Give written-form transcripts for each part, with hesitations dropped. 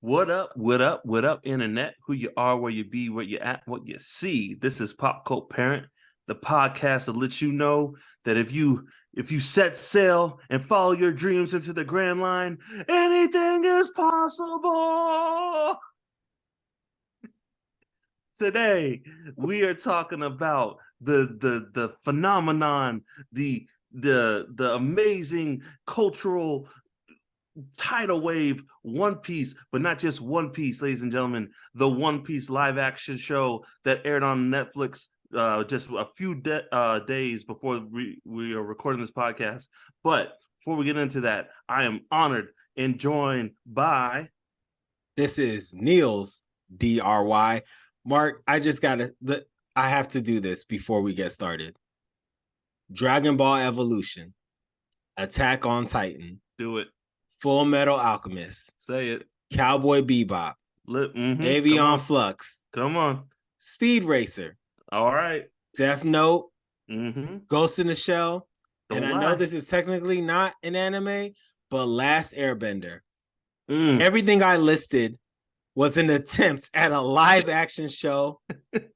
What up, what up, what up, internet? Who you are, where you be, where you at, what you see. This is Pop Cult Parent, the podcast that lets you know that if you set sail and follow your dreams into the grand line, anything is possible. Today, we are talking about the phenomenon, the amazing cultural tidal wave One Piece, but not just One Piece, ladies and gentlemen. The One Piece live action show that aired on Netflix just a few days before we are recording this podcast. But before we get into that, I am honored and joined by. This is Niels DRY. Mark, I have to do this before we get started. Dragon Ball Evolution, Attack on Titan, Do it. Full Metal Alchemist, Say it. Cowboy Bebop, Avion Flux, Come on. Speed Racer. All right. Death Note, Mm-hmm. Ghost in the Shell. Don't and lie. I know this is technically not an anime, but Last Airbender. Mm. Everything I listed was an attempt at a live action show,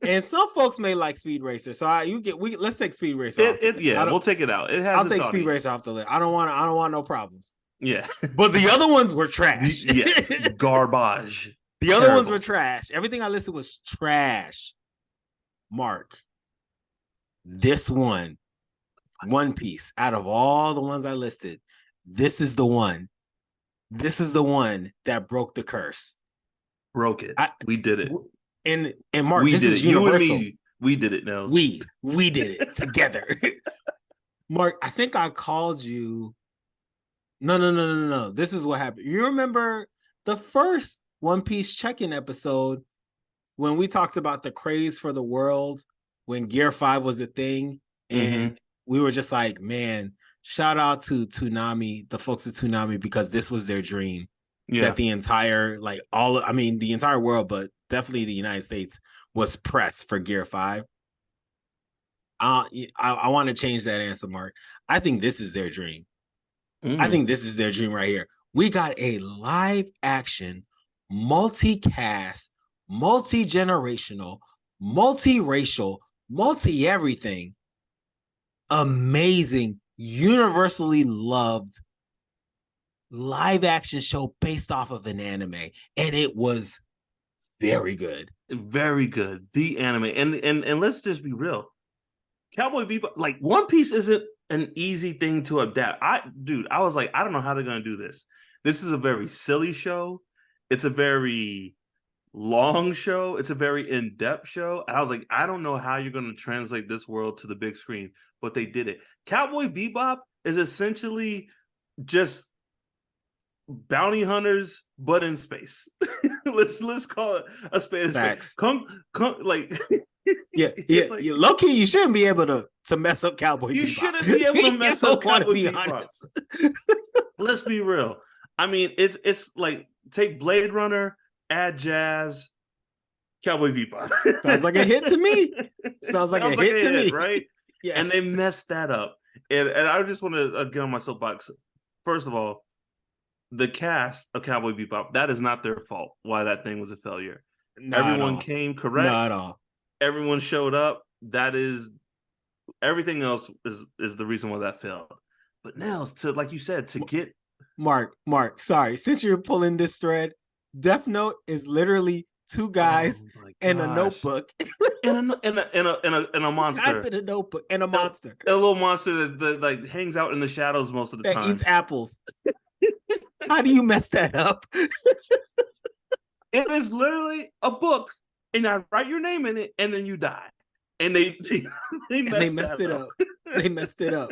and some folks may like Speed Racer. So let's take Speed Racer. We'll take it out. I'll take Speed Racer off the list. I don't want no problems. Yeah, but the other ones were trash. Yes, garbage. The other ones were trash. Everything I listed was trash. Mark, this One Piece, out of all the ones I listed, this is the one. This is the one that broke the curse. Broke it. We did it. And Mark, we this did is it. universal. You and me, we did it, Nels. We did it together. Mark, I think I called you. No. This is what happened. You remember the first One Piece check-in episode when we talked about the craze for the world when Gear 5 was a thing, and we were just like, man, shout out to Toonami, the folks at Toonami, because this was their dream. Yeah. That the entire world, but definitely the United States was pressed for Gear 5. I want to change that answer, Mark. I think this is their dream. I think this is their dream right here. We got a live action, multi-cast, multi-generational, multi-racial, multi-everything, amazing, universally loved live action show based off of an anime, and it was very good. Very good. The anime. And let's just be real. Cowboy Bebop, like, One Piece isn't an easy thing to adapt. I was like, I don't know how they're gonna do this. This is a very silly show. It's a very long show. It's a very in-depth show. And I was like, I don't know how you're gonna translate this world to the big screen, but they did it. Cowboy Bebop is essentially just bounty hunters, but in space. let's call it a space. Like yeah. Like, low key, you shouldn't be able to mess up Cowboy Bebop. You shouldn't be able to mess up Cowboy Bebop. Let's be real. I mean, it's like, take Blade Runner, add jazz, Cowboy Bebop. Sounds like a hit to me. Sounds like a hit to me, right? Yes. And they messed that up. And I just want to get on my soapbox. First of all, the cast of Cowboy Bebop, that is not their fault why that thing was a failure. Everyone came correct. Not at all. Everyone showed up. That is, everything else is the reason why that failed. But Nels, like you said, to get Mark, sorry, since you're pulling this thread, Death Note is literally two guys in a notebook, and a monster. Guys in a notebook and a monster, a little monster that like hangs out in the shadows most of the time. Eats apples. How do you mess that up? It is literally a book, and I write your name in it, and then you die. And they messed it up. They messed it up.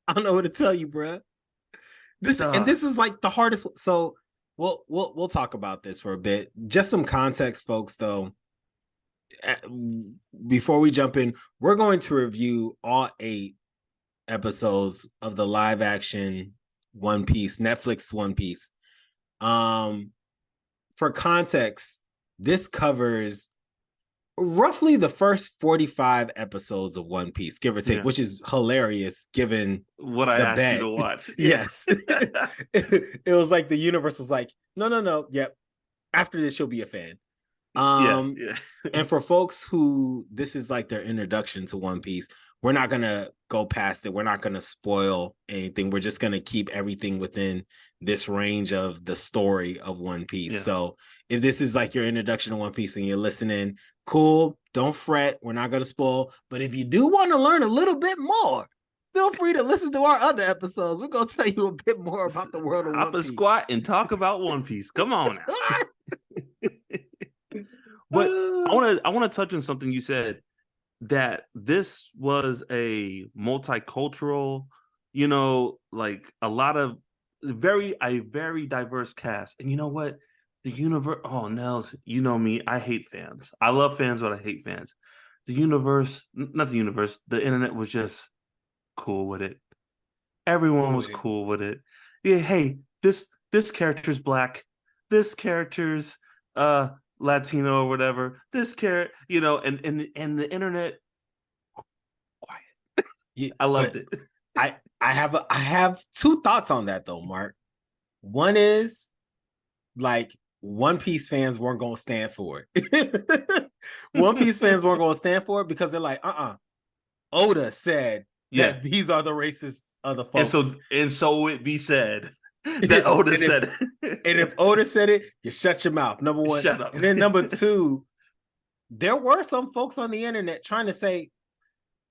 I don't know what to tell you, bro. This is like the hardest. So we'll talk about this for a bit. Just some context, folks. Though, before we jump in, we're going to review all 8 episodes of the live action One Piece, Netflix One Piece. For context, this covers roughly the first 45 episodes of One Piece, give or take, which is hilarious given what I asked you to watch. Yes. It was like the universe was like, no. Yep. After this, you'll be a fan. Yeah, Um, yeah. and for folks who this is like their introduction to One Piece, we're not gonna go past it. We're not gonna spoil anything. We're just gonna keep everything within this range of the story of One Piece. Yeah. So if this is like your introduction to One Piece and you're listening, cool. Don't fret. We're not gonna spoil. But if you do want to learn a little bit more, feel free to listen to our other episodes. We're gonna tell you a bit more about the world of Hop One a Piece. squat and talk about One Piece. Come on now. But I want to touch on something you said, that this was a multicultural, like a lot of a very diverse cast. And you know what? The universe, oh Nels, you know me, I hate fans. I love fans, but I hate fans. The universe, not the universe, the internet was just cool with it. Everyone was cool with it. Yeah, hey, this character's black. This character's Latino or whatever. This character, and the internet quiet. Yeah, I loved it. I have two thoughts on that though, Mark. One is like One Piece fans weren't gonna stand for it. One Piece fans weren't gonna stand for it because they're like, Oda said that these are the racists of the folks. And so it be said that Oda said it. And if Oda said it, you shut your mouth. Number one. Shut up. And then number two, there were some folks on the internet trying to say,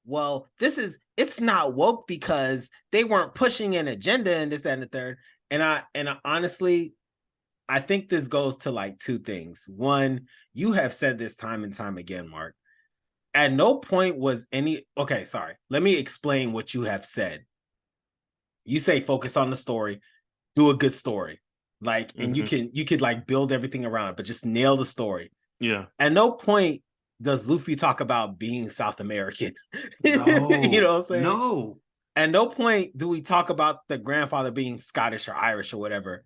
well, it's not woke because they weren't pushing an agenda and this, that, and the third. And I honestly, I think this goes to like two things. One, you have said this time and time again, Mark. At no point was sorry. Let me explain what you have said. You say focus on the story, do a good story. Like, and you could like build everything around it, but just nail the story. Yeah. At no point does Luffy talk about being South American. No. You know what I'm saying? No. At no point do we talk about the grandfather being Scottish or Irish or whatever.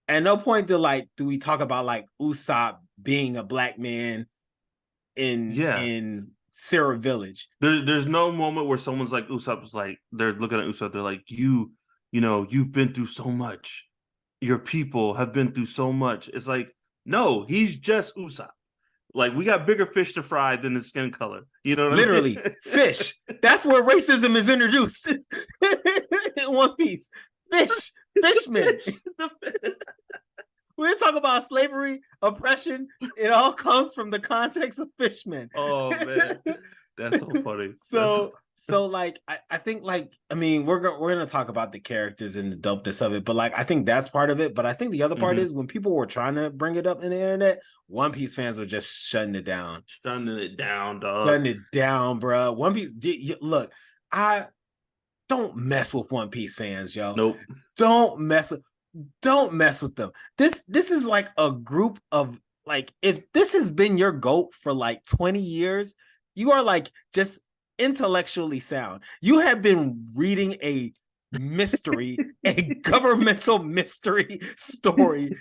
At no point do we talk about like Usopp being a black man in Sarah Village. There's no moment where someone's like, Usopp's like, they're looking at Usopp, they're like, you've been through so much. Your people have been through so much. It's like, no, he's just Usopp. Like, we got bigger fish to fry than the skin color. You know what Literally, I mean? fish. That's where racism is introduced in One Piece. Fishmen. When we talk about slavery, oppression, it all comes from the context of fishmen. Oh man, that's so funny. So like I think like I mean we're gonna talk about the characters and the dopeness of it, but like I think that's part of it. But I think the other part is when people were trying to bring it up in the internet, One Piece fans were just shutting it down. Shutting it down, dog. Shutting it down, bro. One Piece. Look, I don't mess with One Piece fans, yo. Nope. Don't mess with them. This is like a group of like if this has been your GOAT for like 20 years, you are like just intellectually sound. You have been reading a governmental mystery story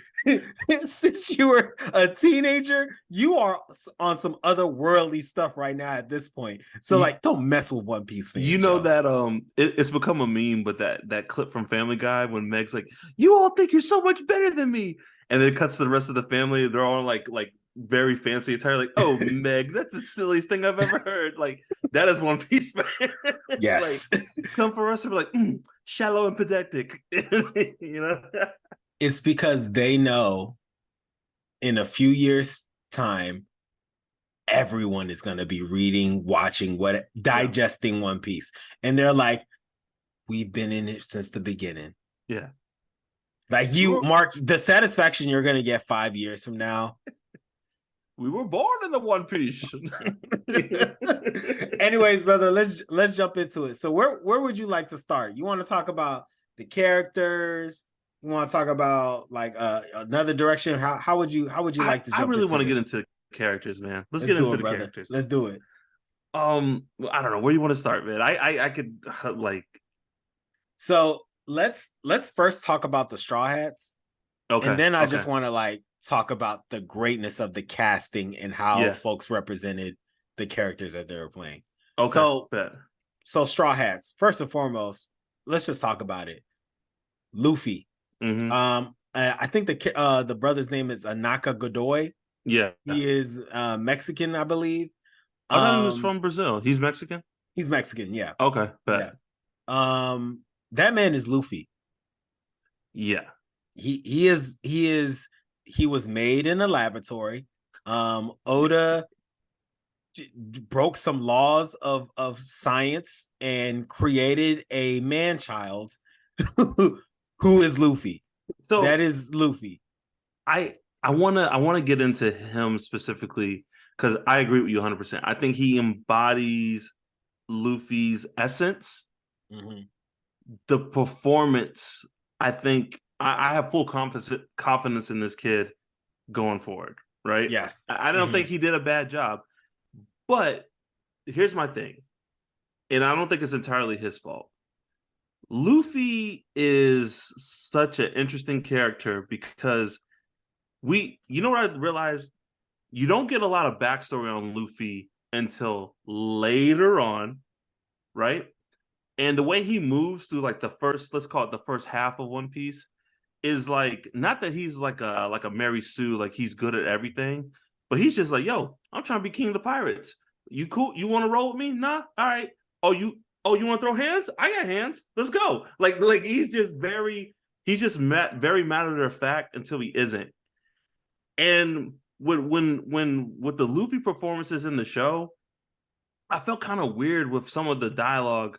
since you were a teenager. You are on some otherworldly stuff right now at this point. So like, don't mess with One Piece fans. You know that it's become a meme, but that clip from Family Guy when Meg's like, "You all think you're so much better than me," and then it cuts to the rest of the family. They're all like very fancy attire. Like, "Oh, Meg, that's the silliest thing I've ever heard." Like, that is One Piece fan. Yes. Like, come for us and be like, shallow and pedantic. You know. It's because they know in a few years' time, everyone is going to be reading, watching, digesting One Piece. And they're like, we've been in it since the beginning. Yeah. Like Mark, the satisfaction you're going to get 5 years from now. We were born in the One Piece. Anyways, brother, let's jump into it. So where would you like to start? You want to talk about the characters? You want to talk about like another direction? How would you like to jump? I really want to get this? into characters, man. Let's get into the characters. Let's do it. I don't know. Where do you want to start, man? I could like. So let's first talk about the Straw Hats. Okay. And then I just want to like talk about the greatness of the casting and how folks represented the characters that they were playing. Okay. So Straw Hats. First and foremost, let's just talk about it. Luffy. Mm-hmm. I think the brother's name is Anaka Godoy. Yeah. He is Mexican, I believe. I thought he was from Brazil. He's Mexican? He's Mexican, yeah. Okay, bet. Yeah. That man is Luffy. Yeah. He was made in a laboratory. Oda broke some laws of science and created a man child who is Luffy. So that is Luffy. I wanna get into him specifically because I agree with you 100%. I think he embodies Luffy's essence. Mm-hmm. The performance, I think I have full confidence in this kid going forward, right? Yes. I don't think he did a bad job. But here's my thing, and I don't think it's entirely his fault. Luffy is such an interesting character because you know what I realized? You don't get a lot of backstory on Luffy until later on, right? And the way he moves through like let's call it the first half of One Piece, is like not that he's like a Mary Sue, like he's good at everything, but he's just like, yo, I'm trying to be king of the pirates. You cool? You want to roll with me? Nah. All right. You want to throw hands? I got hands. Let's go. Like he's just very matter of fact until he isn't. And when with the Luffy performances in the show, I felt kind of weird with some of the dialogue,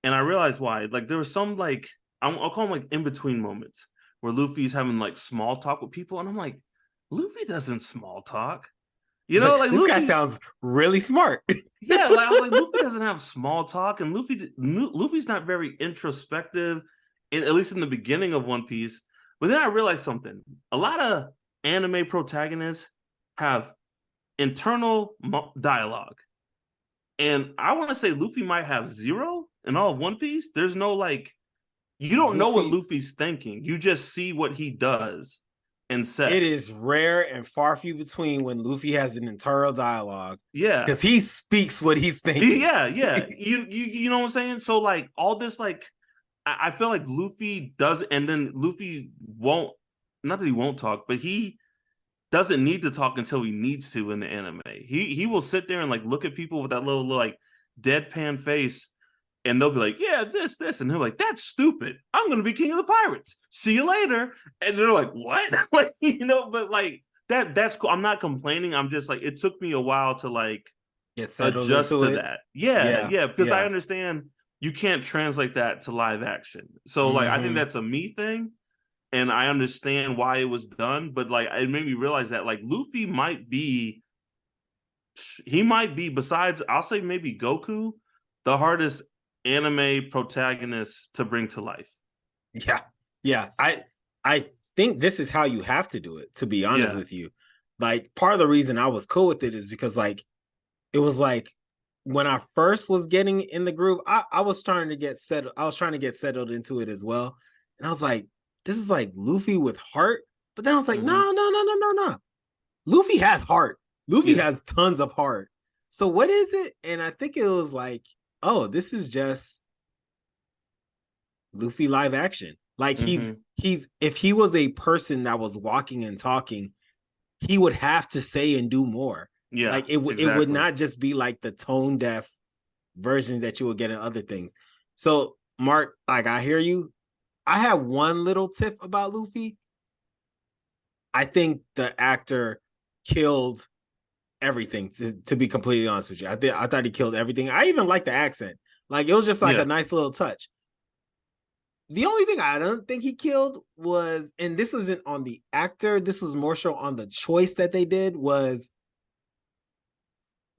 and I realized why. Like there was some like I'll call them like in between moments where Luffy's having like small talk with people, and I'm like, Luffy doesn't small talk. You know, like this Luffy, guy sounds really smart. Yeah, like I was like, Luffy doesn't have small talk, and Luffy's not very introspective, at least in the beginning of One Piece. But then I realized something: a lot of anime protagonists have internal dialogue, and I want to say Luffy might have zero in all of One Piece. There's no like, you don't know what Luffy's thinking; you just see what he does. It is rare and far few between when Luffy has an internal dialogue. Yeah, because he speaks what he's thinking. Yeah. You know what I'm saying? So like all this, like I feel like Luffy does, and then Luffy won't. Not that he won't talk, but he doesn't need to talk until he needs to in the anime. He will sit there and like look at people with that little like deadpan face, and they'll be like, yeah, this. And they're like, that's stupid. I'm going to be king of the pirates. See you later. And they're like, what? Like, but like that's cool. I'm not complaining. I'm just like, it took me a while to like adjust to that. Yeah. Because I understand you can't translate that to live action. So like, I think that's a me thing. And I understand why it was done. But like, it made me realize that like Luffy might be, besides, I'll say maybe Goku, the hardest anime protagonist to bring to life. Yeah. I think this is how you have to do it, to be honest with you. Like part of the reason I was cool with it is because like it was like when I first was getting in the groove, I was trying to get settled. I was trying to get settled into it as well. And I was like, this is like Luffy with heart. But then I was like, no. Luffy has heart. Luffy has tons of heart. So what is it? And I think it was like, oh, this is just Luffy live action. Like he's if he was a person that was walking and talking, he would have to say and do more. Yeah, like it would not just be like the tone deaf version that you would get in other things. So Mark, like I hear you. I have one little tiff about Luffy. I think the actor killed everything, to be completely honest with you. I thought he killed everything. I even liked the accent. Like it was just like a nice little touch. The only thing I don't think he killed was, and this wasn't on the actor, this was more so on the choice that they did, was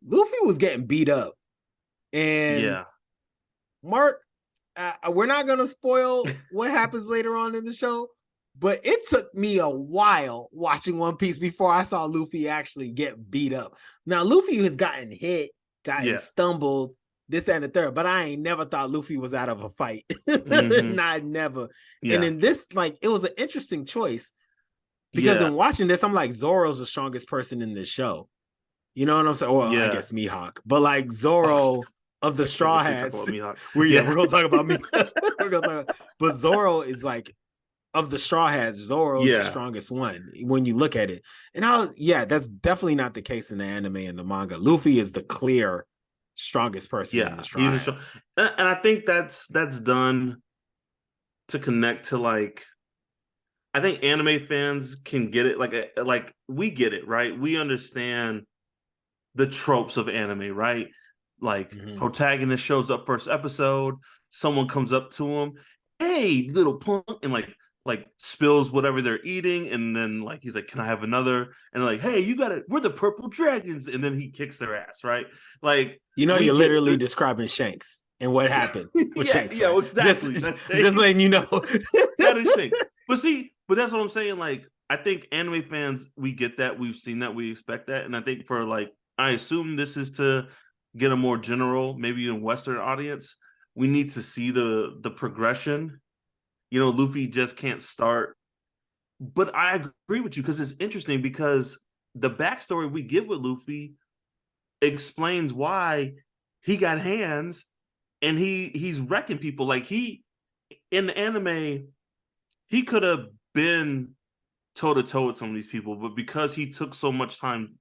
Luffy was getting beat up. And Mark, we're not going to spoil what happens later on in the show, but it took me a while watching One Piece before I saw Luffy actually get beat up. Now, Luffy has gotten hit, stumbled, this, that, and the third, but I ain't never thought Luffy was out of a fight. Not never. Yeah. And in this, like, it was an interesting choice because in watching this, I'm like, Zoro's the strongest person in this show. You know what I'm saying? Well, I guess Mihawk, but like Zoro of the Straw Hats. We're gonna talk about me. But Zoro is like of the Straw Hats, Zoro is the strongest one when you look at it. And that's definitely not the case in the anime and the manga. Luffy is the clear strongest person in the Straw Hats. And I think that's done to connect to like, I think anime fans can get it, like we get it, right? We understand the tropes of anime, right? Like protagonist shows up first episode, someone comes up to him, hey, little punk, and like spills whatever they're eating, and then like he's like, can I have another? And like, hey, you got it, we're the purple dragons, and then he kicks their ass, right? Like, you're literally describing Shanks and what happened with Shanks. Yeah, right? Exactly. Just letting you know. That is Shanks. But that's what I'm saying. Like, I think anime fans, we get that, we've seen that, we expect that, and I think for like, I assume this is to get a more general, maybe a Western audience. We need to see the progression. Luffy just can't start. But I agree with you because it's interesting because the backstory we get with Luffy explains why he got hands and he's wrecking people. Like in the anime, he could have been toe to toe with some of these people, but because he took so much time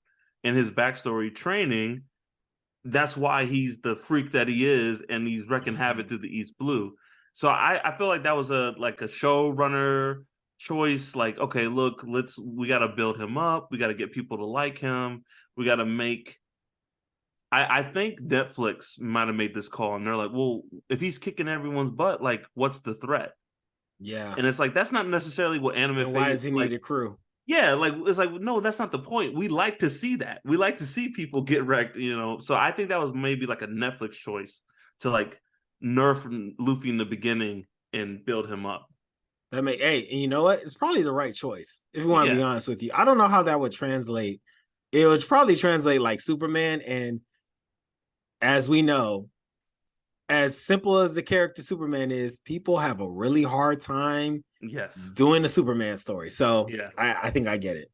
in his backstory training, that's why he's the freak that he is, and he's wrecking havoc through the East Blue. So I feel like that was a showrunner choice. Like, okay, look, we got to build him up. We got to get people to like him. We got to make. I think Netflix might have made this call, and they're like, well, if he's kicking everyone's butt, like, what's the threat? Yeah, and it's like that's not necessarily what anime. And why does he need a crew? Yeah, like it's like no, that's not the point. We like to see that. We like to see people get wrecked, So I think that was maybe like a Netflix choice to like nerf Luffy in the beginning and build him up. Hey, and you know what? It's probably the right choice. If you want to be honest with you, I don't know how that would translate. It would probably translate like Superman, and as we know, as simple as the character Superman is, people have a really hard time doing the Superman story. So I think I get it.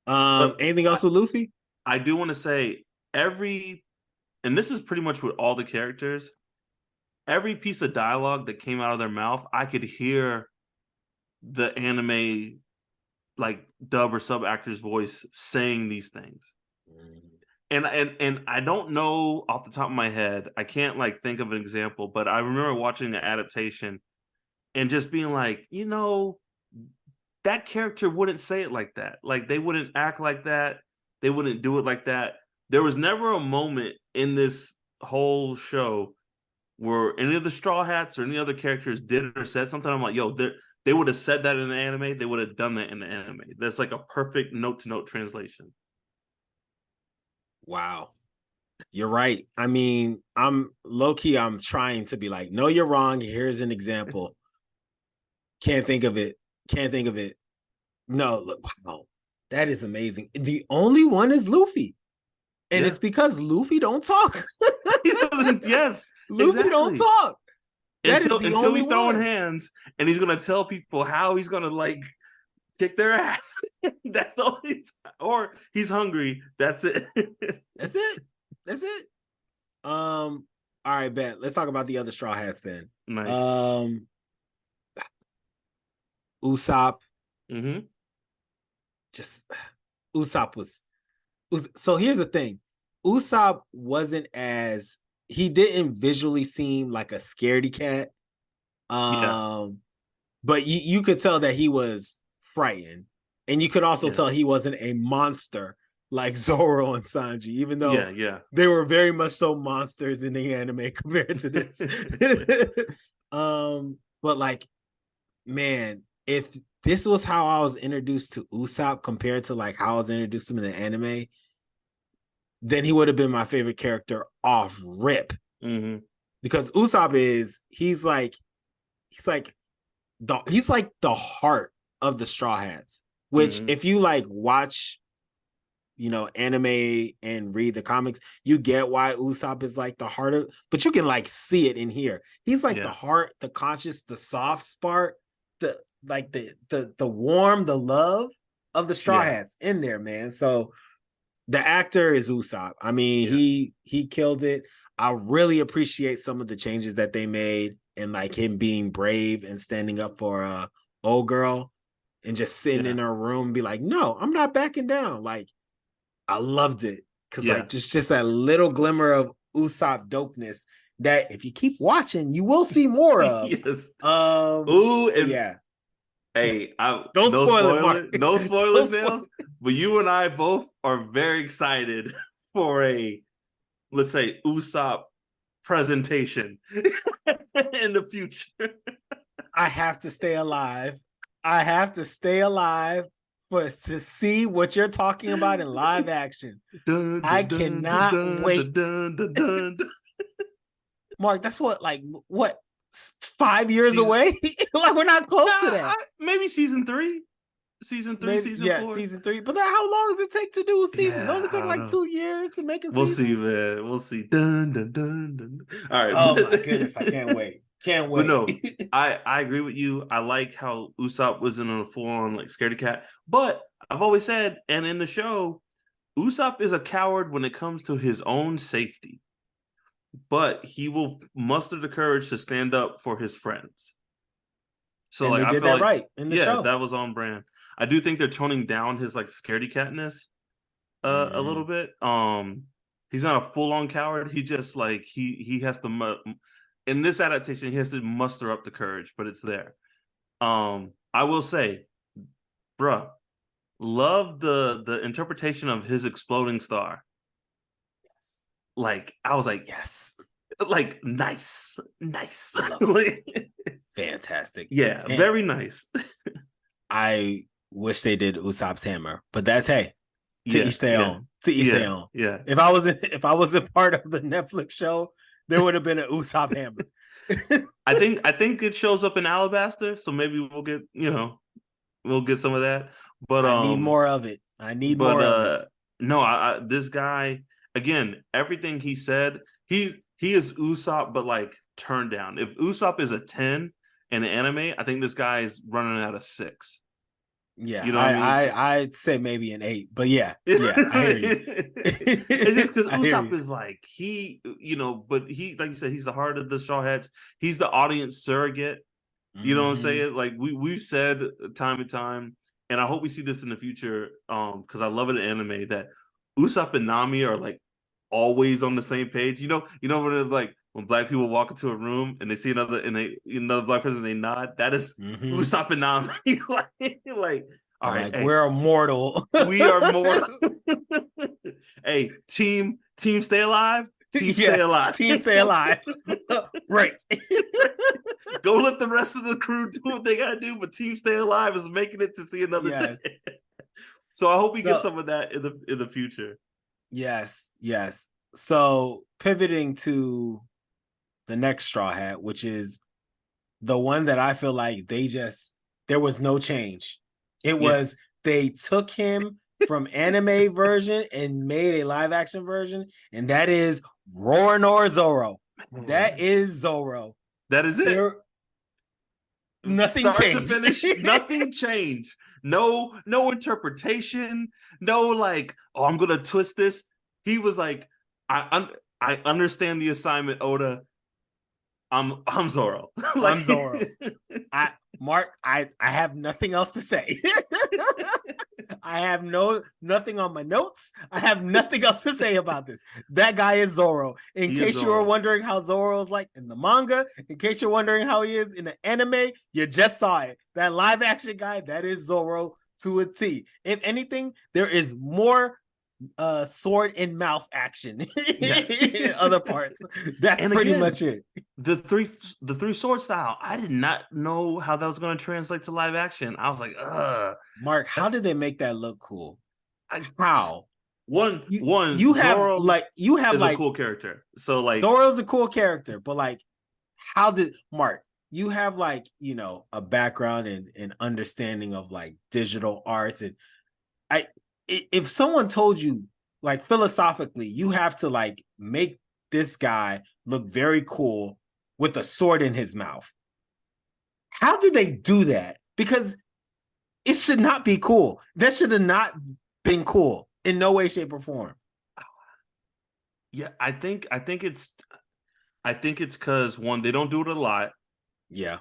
Anything else with Luffy? I do want to say and this is pretty much with all the characters, every piece of dialogue that came out of their mouth, I could hear the anime like dub or sub actor's voice saying these things. And I don't know off the top of my head, I can't like think of an example, but I remember watching an adaptation and just being like, that character wouldn't say it like that. Like they wouldn't act like that. They wouldn't do it like that. There was never a moment in this whole show where any of the Straw Hats or any other characters did or said something. I'm like, yo, they would have said that in the anime. They would have done that in the anime. That's like a perfect note-to-note translation. Wow. You're right. I mean, I'm low-key, I'm trying to be like, no, you're wrong. Here's an example. Can't think of it. No, look, wow. That is amazing. The only one is Luffy. And it's because Luffy don't talk. Yes. Luffy don't talk. Until he's throwing hands and he's gonna tell people how he's gonna like kick their ass. That's the only time. Or he's hungry. That's it. That's it. All right, bet. Let's talk about the other Straw Hats then. Nice. Usopp. Mm-hmm. Just Usopp was. So here's the thing. Usopp wasn't he didn't visually seem like a scaredy cat. But you could tell that he was frightened. And you could also tell he wasn't a monster like Zoro and Sanji, even though they were very much so monsters in the anime compared to this. But like, man, if this was how I was introduced to Usopp compared to like how I was introduced to him in the anime, then he would have been my favorite character off rip. Mm-hmm. Because Usopp he's like the heart of the Straw Hats. Which if you like watch, anime and read the comics, you get why Usopp is like the heart of, but you can like see it in here. He's like the heart, the conscious, the soft spark, the warm, the love of the Straw Hats in there, man. So the actor is Usopp. I mean, he killed it. I really appreciate some of the changes that they made and like him being brave and standing up for old girl and just sitting in her room and be like, no, I'm not backing down. Like, I loved it. Cause like just that little glimmer of Usopp dopeness that if you keep watching, you will see more of. Yes. Yeah. Hey, Don't no spoil it, spoiler, Mark. no spoilers, Don't spoil Nails. But you and I both are very excited for a, let's say, Usopp presentation in the future. I have to stay alive. I have to stay alive to see what you're talking about in live action. Dun, I dun, cannot dun, wait. dun, dun, dun, dun. Mark, that's what 5 years away? Like we're not close to that. Maybe season 3. Season 3, Maybe, season 4. season 3. But then how long does it take to do a season? Don't it I take don't like know. 2 years to make a We'll season? see, man. We'll see. Dun, dun, dun, dun. All right. Oh my goodness, I can't wait. Can't wait. But no, I agree with you. I like how Usopp wasn't on a full-on like scaredy cat. But I've always said, and in the show, Usopp is a coward when it comes to his own safety. But he will muster the courage to stand up for his friends. So and like they I did feel that like right in the show. that was on brand. I do think they're toning down his like scaredy catness a little bit. He's not a full-on coward. He just like he has to in this adaptation, he has to muster up the courage, but it's there. I will say, bruh, love the interpretation of his exploding star. Yes. Like I was like, yes, like nice. Fantastic. Yeah, and very nice. I wish they did Usopp's hammer, but that's to each their own. To each their own. Yeah. If I was a part of the Netflix show, there would have been an Usopp hammer. I think it shows up in Alabaster, so maybe we'll get we'll get some of that. But I need more of it. No, this guy again. Everything he said, he is Usopp, but like turned down. If Usopp is a 10 in the anime, I think this guy is running at a 6. Yeah, you know what I mean. I'd say maybe an 8, but yeah, I hear you. It's just because Usopp is like but he, like you said, he's the heart of the Straw Hats. He's the audience surrogate. You know what I'm saying? Like we've said time and time, and I hope we see this in the future. Because I love it in anime that Usopp and Nami are like always on the same page. You know when it's like when black people walk into a room and they see another black person, they nod. That is Usopp and Nami. like all right, hey, we're immortal. We are mortal. Hey, team, stay alive. Team, stay alive. Team, stay alive. Right. Go let the rest of the crew do what they gotta do, but team, stay alive is making it to see another day. So I hope we get some of that in the future. Yes. So pivoting to the next Straw Hat, which is the one that I feel like there was no change. It was they took him from anime version and made a live action version, and that is Roronoa Zoro. That is Zoro. That is it. Nothing changed. To finish, nothing changed. No interpretation. No like, oh, I'm gonna twist this. He was like, I understand the assignment, Oda. I'm Zoro. I'm Zoro. Mark, I have nothing else to say. I have nothing on my notes. I have nothing else to say about this. That guy is Zoro. In case you were wondering how Zoro is like in the manga, in case you're wondering how he is in the anime, you just saw it. That live action guy, that is Zoro to a T. If anything, there is more sword in mouth action in other parts. That's pretty much it. The three sword style. I did not know how that was going to translate to live action. I was like, Mark, how did they make that look cool? How? You have Zoro a cool character. So like Zoro's a cool character, but like how did Mark? You have like, a background and understanding of like digital arts, and if someone told you like philosophically you have to like make this guy look very cool with a sword in his mouth, how did they do that? Because it should not be cool. That should have not been cool in no way, shape, or form. Yeah, I think it's because one, they don't do it a lot. Yeah.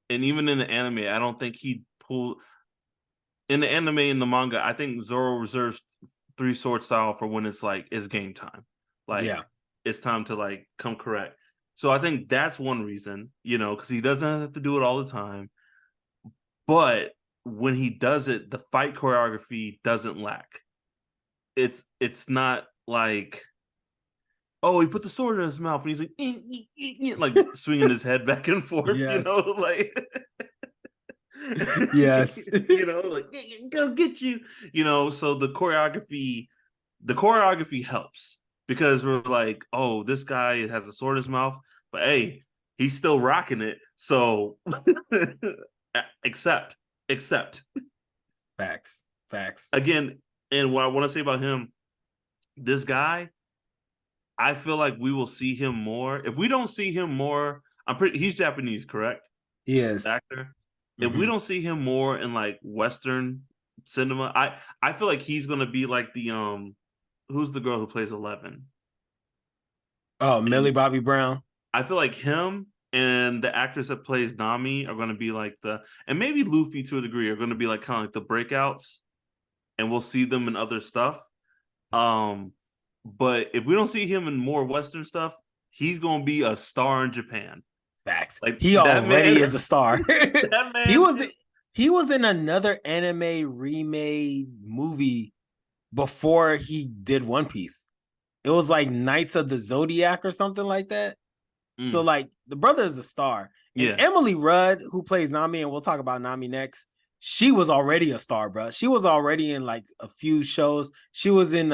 And even in the anime, I don't think he pull in the anime and the manga. I think Zoro reserves 3 sword style for when it's like it's game time. Like it's time to like come correct. So I think that's one reason, because he doesn't have to do it all the time. But when he does it, the fight choreography doesn't lack. It's not like, oh, he put the sword in his mouth and he's like, like swinging his head back and forth, like yes, like go get you, So the choreography helps because we're like, oh, this guy has a sword in his mouth, but hey, he's still rocking it. So accept. Facts. Again, and what I want to say about him, this guy, I feel like we will see him more. If we don't see him more, he's Japanese, correct? He is. Actor. If we don't see him more in like Western cinema, I feel like he's gonna be like the who's the girl who plays 11? Oh, Millie Bobby Brown. I feel like him and the actress that plays Nami are gonna be like and maybe Luffy to a degree are gonna be like kind of like the breakouts, and we'll see them in other stuff. But if we don't see him in more Western stuff, he's gonna be a star in Japan. Facts. Like he already is a star. That man he was in another anime remade movie before he did One Piece. It was like Knights of the Zodiac or something like that. So like the brother is a star. And Emily Rudd, who plays Nami, and we'll talk about Nami next, she was already a star, bro. She was already in like a few shows. She was in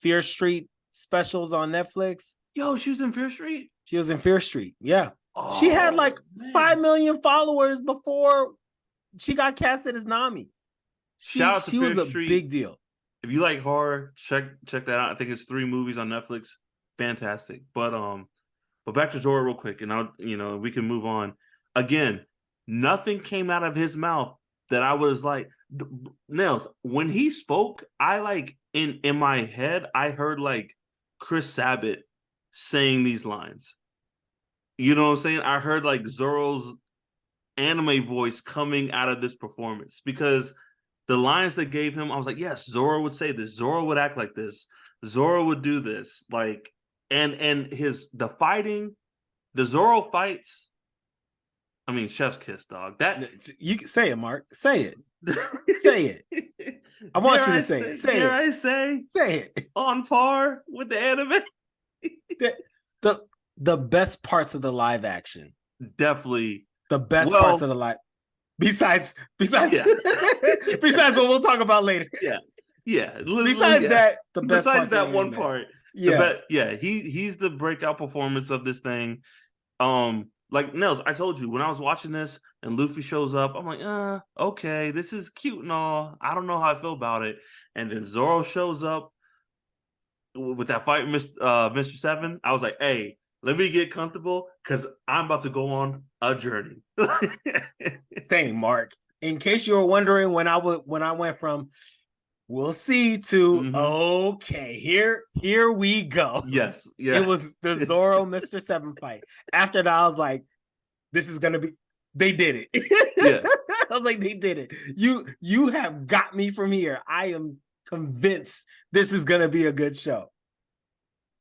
Fear Street specials on Netflix. Yo, she was in Fear Street? She was in Fear Street. Yeah. Oh, she had like 5 million followers before she got casted as Nami. Shout out to Fear Street. Street. Big deal. If you like horror, check that out. I think it's 3 movies on Netflix. Fantastic. But back to Zoro real quick, and we can move on. Again, nothing came out of his mouth that I was like, Nails, when he spoke, I like in my head, I heard like Chris Sabat saying these lines. You know what I'm saying? I heard like Zoro's anime voice coming out of this performance because the lines they gave him, I was like, yes, Zoro would say this. Zoro would act like this. Zoro would do this. Like, and the fighting, the Zoro fights. I mean, chef's kiss, dog. That you can say it, Mark. Say it. Say it. I want you to say it. Say it. I say it. On par with the anime. The best parts of the live action. Definitely. The best parts of the live. Besides besides what we'll talk about later. Yeah. Besides that, the best besides that one part. Yeah. He's the breakout performance of this thing. Like Nels, I told you when I was watching this and Luffy shows up, I'm like, okay, this is cute and all. I don't know how I feel about it. And then Zoro shows up with that fight, Mr. Seven. I was like, hey, let me get comfortable because I'm about to go on a journey. Same, Mark. In case you were wondering, when I went from we'll see to okay, here we go. Yes, yeah. It was the Zoro Mr. Seven fight. After that, I was like, this is gonna be. They did it. Yeah. I was like, they did it. You have got me from here. I am convinced this is gonna be a good show.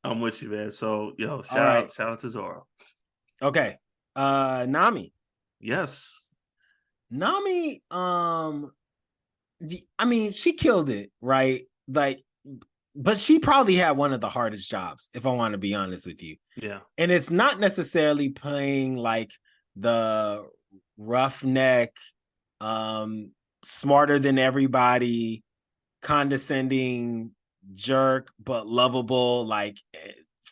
I'm with you, man. So, shout out to Zoro. Okay. Nami. Yes. Nami, I mean, she killed it, right? Like, but she probably had one of the hardest jobs, if I want to be honest with you. Yeah. And it's not necessarily playing like the roughneck, smarter than everybody, condescending jerk but lovable like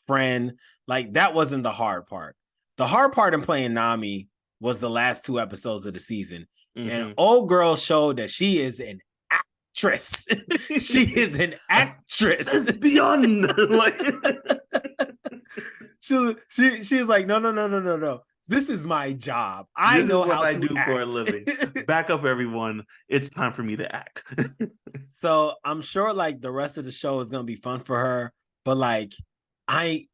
friend. Like that wasn't the hard part. The hard part in playing Nami was the last 2 episodes of the season. And old girl showed that she is an actress. She is an actress. It's beyond like she's like, no. This is my job. I know what I do for a living. Back up, everyone. It's time for me to act. So I'm sure like the rest of the show is gonna be fun for her, but like I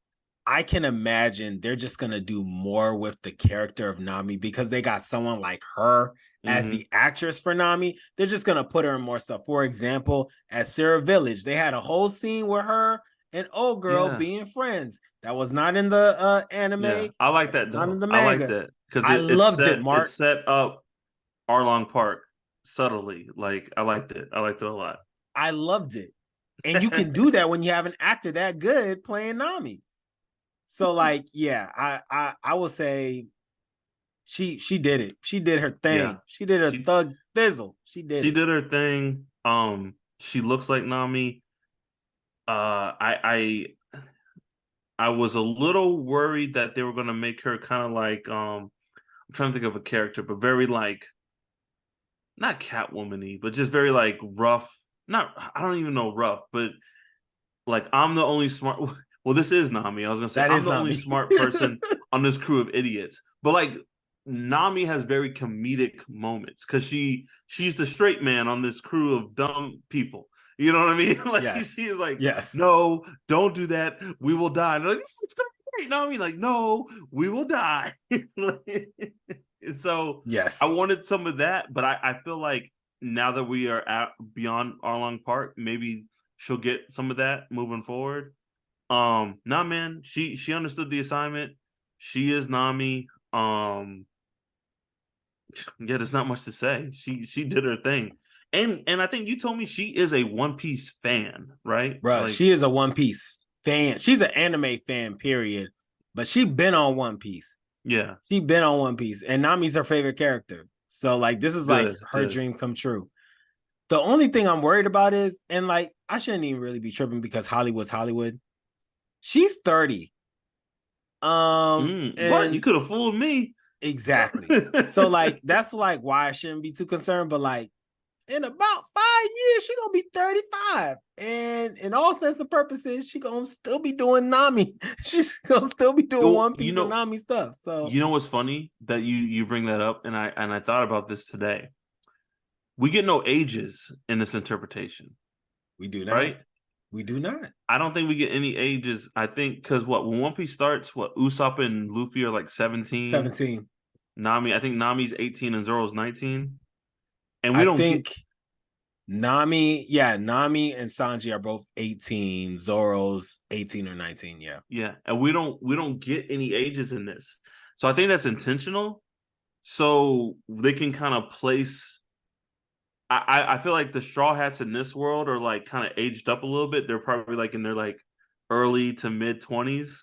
can imagine they're just gonna do more with the character of Nami because they got someone like her as the actress for Nami. They're just gonna put her in more stuff. For example, at Sarah Village, they had a whole scene with her and old girl being friends. That was not in the anime. Yeah, I like that Not in though. the I like manga. that because I loved it, it Mark. set up Arlong Park subtly. Like I liked it. I liked it a lot. I loved it. And you can do that when you have an actor that good playing Nami. So like, yeah, I will say she did it. She did her thing. Yeah. She did her thug thizzle. She did her thing. She looks like Nami. I was a little worried that they were gonna make her kind of like I'm trying to think of a character, but very like not Catwoman-y, but just very like rough. Not I don't even know rough, but like I'm the only smart. Well, this is Nami. I was gonna say I'm the only smart person on this crew of idiots. But like Nami has very comedic moments because she's the straight man on this crew of dumb people. You know what I mean? Like she is like, no, don't do that. We will die. And like, it's gonna be great. Nami, like, no, we will die. And so I wanted some of that, but I feel like now that we are at beyond Arlong Park, maybe she'll get some of that moving forward. Nah, man, she understood the assignment. She is Nami. Yeah, there's not much to say. She did her thing. And I think you told me she is a One Piece fan, right? Bro, like, she is a One Piece fan. She's an anime fan, period. But she been on One Piece. Yeah. She been on One Piece. And Nami's her favorite character. So like this is like her dream come true. The only thing I'm worried about is, and like I shouldn't even really be tripping because Hollywood's Hollywood. She's 30. What? You could have fooled me. Exactly. So like that's like why I shouldn't be too concerned. But like in about 5 years, she's gonna be 35. And in all sense of purposes, she gonna still be doing Nami. She's gonna still be doing One Piece and Nami stuff. So you know what's funny that you bring that up, and I thought about this today. We get no ages in this interpretation. We do not. Right? We do not. I don't think we get any ages. I think because when One Piece starts, Usopp and Luffy are like 17. 17. Nami, I think Nami's 18 and Zoro's 19. And I don't think Nami and Sanji are both 18. Zoro's 18 or 19. Yeah. Yeah. And we don't get any ages in this. So I think that's intentional. So they can kind of place. I feel like the Straw Hats in this world are like kind of aged up a little bit. They're probably like in their like early to mid 20s.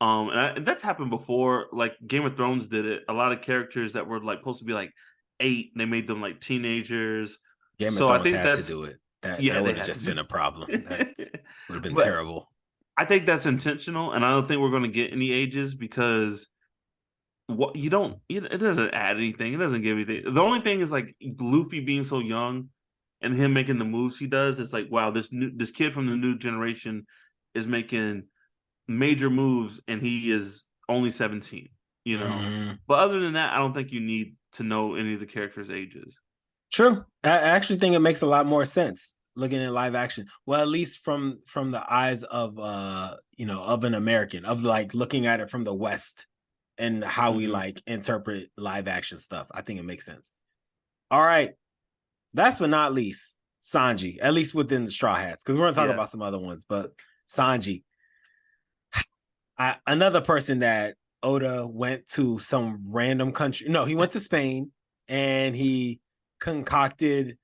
And that's happened before. Like Game of Thrones did it. A lot of characters that were like supposed to be like 8, they made them like teenagers. Game of Thrones had to do it. That would have just been a problem. That would have been terrible. I think that's intentional, and I don't think we're going to get any ages because it doesn't add anything. It doesn't give anything. The only thing is like Luffy being so young and him making the moves he does. It's like, wow, this kid from the new generation is making major moves, and he is only 17. You know, but other than that, I don't think you need to know any of the characters' ages. True. I actually think it makes a lot more sense looking at live action. Well, at least from the eyes of of an American, of like looking at it from the West and how we like interpret live action stuff. I think it makes sense. All right. Last but not least, Sanji, at least within the Straw Hats, because we're going to talk about some other ones, but Sanji, another person that Oda went to some random country. No, he went to Spain and he concocted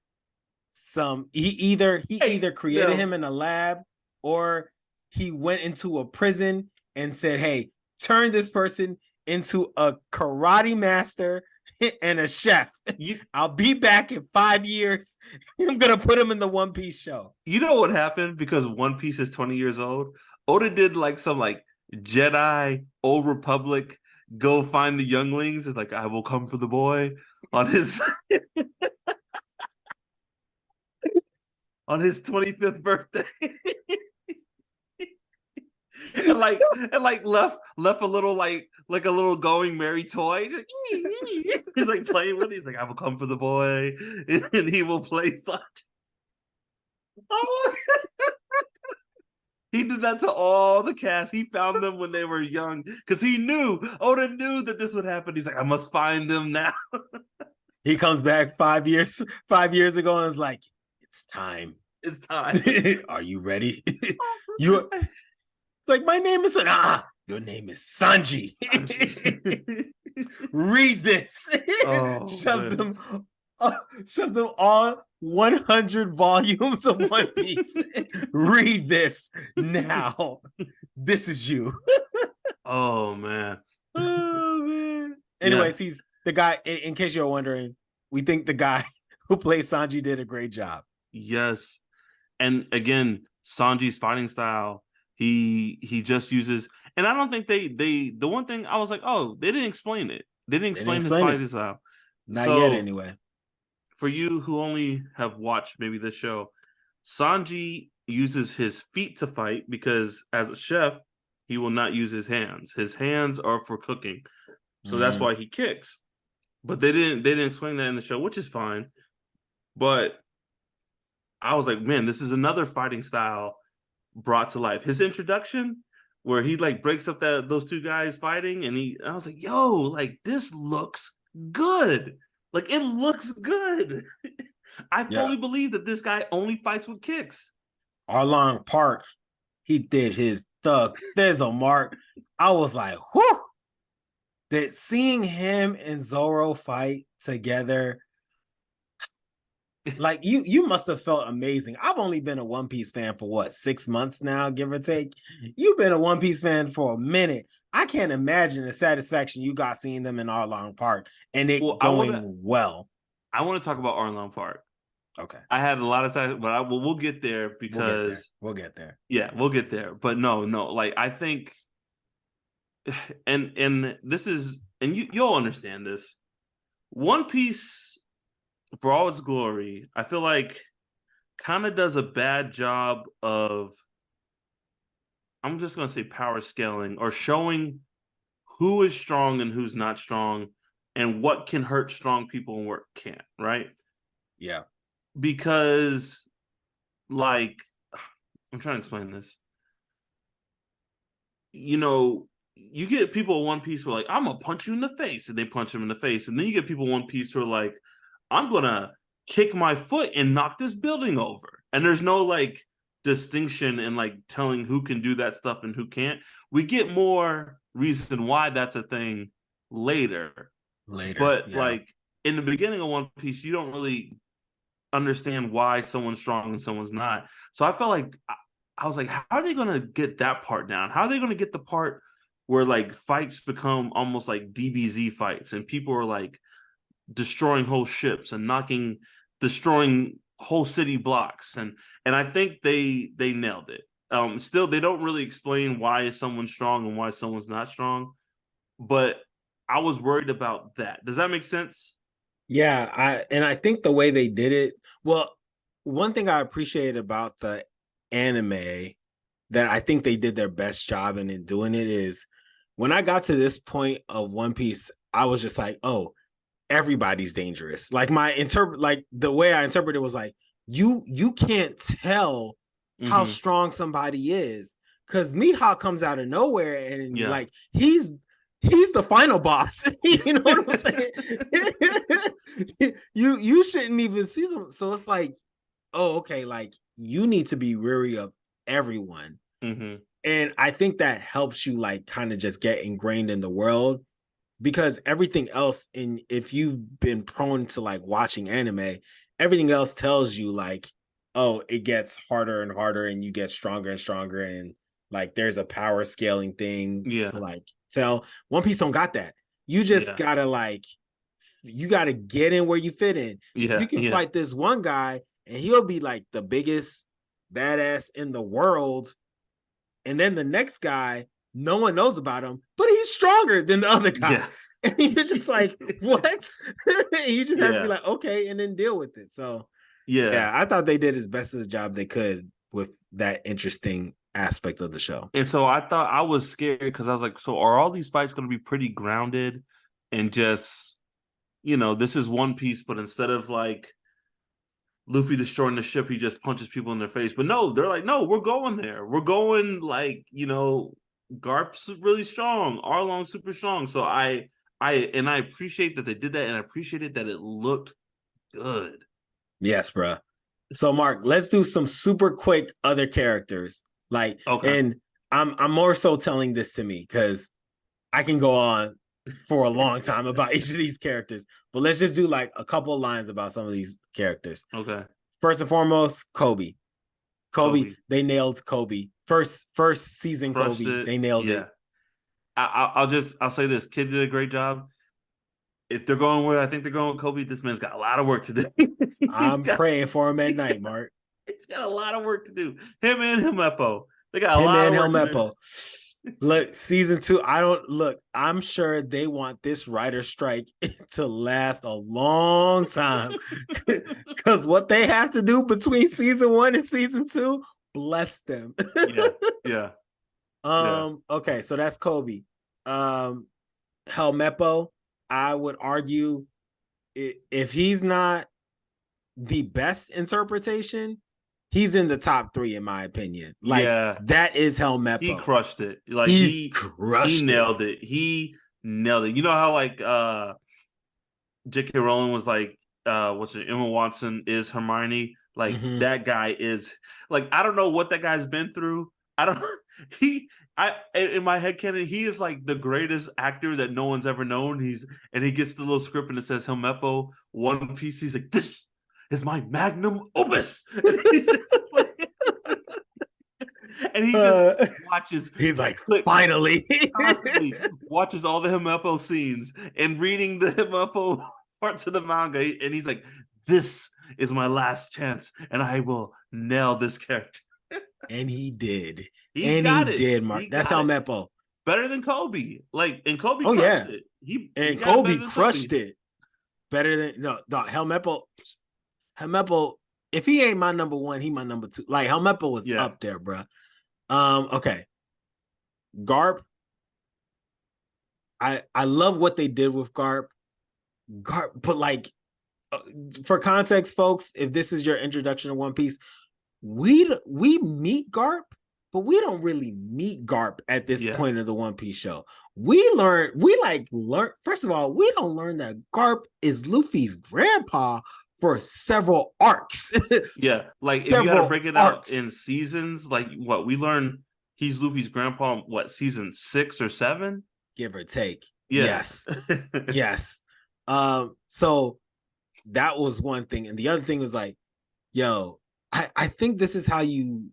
he either created him in a lab or he went into a prison and said, hey, turn this person into a karate master and a chef. I'll be back in 5 years. I'm gonna put him in the One Piece show. You know what happened? Because One Piece is 20 years old. Oda did like some like Jedi, Old Republic, go find the younglings. It's like, I will come for the boy on his on his 25th birthday. and left a little like a little going merry toy. He's like playing with it. He's like, I will come for the boy, and he will play such. Oh, he did that to all the cast. He found them when they were young because Oda knew that this would happen. He's like, I must find them now. He comes back 5 years ago and is like, it's time. It's time. Are you ready? You it's like my name is your name is Sanji. Read this. Oh, shoves man. shoves him all 100 volumes of One Piece. Read this now. This is you. Oh man. Oh man. Yeah. Anyways, he's the guy. In case you're wondering, we think the guy who plays Sanji did a great job. Yes. And again, Sanji's fighting style, he just uses, and I don't think they the one thing I was like, oh, they didn't explain it. They didn't explain his fighting style. Not yet, anyway. For you who only have watched maybe this show, Sanji uses his feet to fight because as a chef, he will not use his hands. His hands are for cooking. So that's why he kicks. But they didn't explain that in the show, which is fine. But I was like, man, this is another fighting style brought to life. His introduction, where he like breaks up those two guys fighting, and I was like, yo, like this looks good. Like it looks good. I fully believe that this guy only fights with kicks. Arlong Park, he did his thug thizzle mark. I was like, whoo! That seeing him and Zoro fight together, like you must have felt amazing. I've only been a One Piece fan for what, 6 months now, give or take. You've been a One Piece fan for a minute. I can't imagine the satisfaction you got seeing them in Arlong Park and it going well. I want to talk about Arlong Park. Okay. I had a lot of time, but we'll get there because we'll get there. Yeah, we'll get there. But no, like I think, and this is, and you'll understand this. One Piece, for all its glory, I feel like kind of does a bad job of, I'm just going to say power scaling or showing who is strong and who's not strong and what can hurt strong people and what can't, right? Yeah. Because, like, I'm trying to explain this. You know, you get people in One Piece who are like, I'm going to punch you in the face, and they punch him in the face. And then you get people in One Piece who are like, I'm going to kick my foot and knock this building over. And there's no, like, distinction in, like, telling who can do that stuff and who can't. We get more reason why that's a thing later. But, like, in the beginning of One Piece, you don't really understand why someone's strong and someone's not. So I felt like I was like, how are they going to get that part down? How are they going to get the part where like fights become almost like DBZ fights and people are like destroying whole ships and destroying whole city blocks, and I think they nailed it. Still, they don't really explain why is someone strong and why someone's not strong, but I was worried about that. Does that make sense? Yeah, I think the way they did it, well, one thing I appreciate about the anime that I think they did their best job in doing it is when I got to this point of One Piece, I was just like, oh, everybody's dangerous. Like the way I interpreted it was like, you can't tell how strong somebody is because Mihawk comes out of nowhere and like he's the final boss. You know what I'm saying? you shouldn't even see some. So it's like, oh, okay, like you need to be weary of everyone. And I think that helps you like kind of just get ingrained in the world, because everything else if you've been prone to like watching anime, everything else tells you like, oh, it gets harder and harder and you get stronger and stronger, and like there's a power scaling thing to like tell. One Piece don't got that. You just gotta like, you gotta get in where you fit in. You can fight this one guy and he'll be like the biggest badass in the world, and then the next guy, no one knows about him, but he's stronger than the other guy. And you're just like, what? You just have to be like, okay, and then deal with it. So I thought they did as best as a job they could with that interesting aspect of the show. And so I thought, I was scared because I was like, so are all these fights going to be pretty grounded and just, you know, this is One Piece, but instead of like Luffy destroying the ship, he just punches people in their face. But no, they're like, no, we're going there. We're going like, you know, Garp's really strong, Arlong's super strong. So I I appreciate that they did that, and I appreciated that it looked good. Yes, bro. So Mark, let's do some super quick other characters. Like, Okay. and I'm more so telling this to me because I can go on for a long time about each of these characters. But let's just do like a couple of lines about some of these characters. Okay. First and foremost, Kobe. Kobe They nailed Kobe. First season crushed Kobe, it. they nailed Yeah. it. I'll say this: kid did a great job. If they're going where I think they're going with Kobe, this man's got a lot of work to do. I'm praying for him at night, Mark. He's got a lot of work to do. Him and Helmeppo. They got a Him lot and of work to do. Look, season 2, I'm sure they want this writer strike to last a long time. Because what they have to do between season 1 and season 2, bless them. Yeah. Okay, so that's Kobe. Helmeppo, I would argue if he's not the best interpretation, he's in the top 3 in my opinion. Like, that is Helmeppo. He crushed it. Like he nailed it. He nailed it. You know how like J.K. Rowling was like, Emma Watson is Hermione. Like that guy is like, I don't know what that guy's been through. In my head canon, he is like the greatest actor that no one's ever known. He gets the little script and it says Helmeppo, One Piece. He's like, this is my magnum opus. And he just watches. He's like, finally. Constantly watches all the Helmeppo scenes and reading the Helmeppo parts of the manga. And he's like, this is my last chance. And I will nail this character. And he did. He did, Mark. That's Helmeppo. Better than Kobe. Like, and Kobe crushed it. Kobe crushed it. Better than Helmeppo. Helmeppo, if he ain't my number 1, he my number 2. Like, Helmeppo was up there, bro. Okay. Garp. I love what they did with Garp. But like, for context, folks, if this is your introduction to One Piece, we meet Garp, but we don't really meet Garp at this point of the One Piece show. We learn. First of all, we don't learn that Garp is Luffy's grandpa for several arcs. Like if you gotta break it out in seasons, like what we learn, he's Luffy's grandpa. What, season 6 or 7, give or take? Yes. So that was one thing, and the other thing was like, yo, I think this is how you.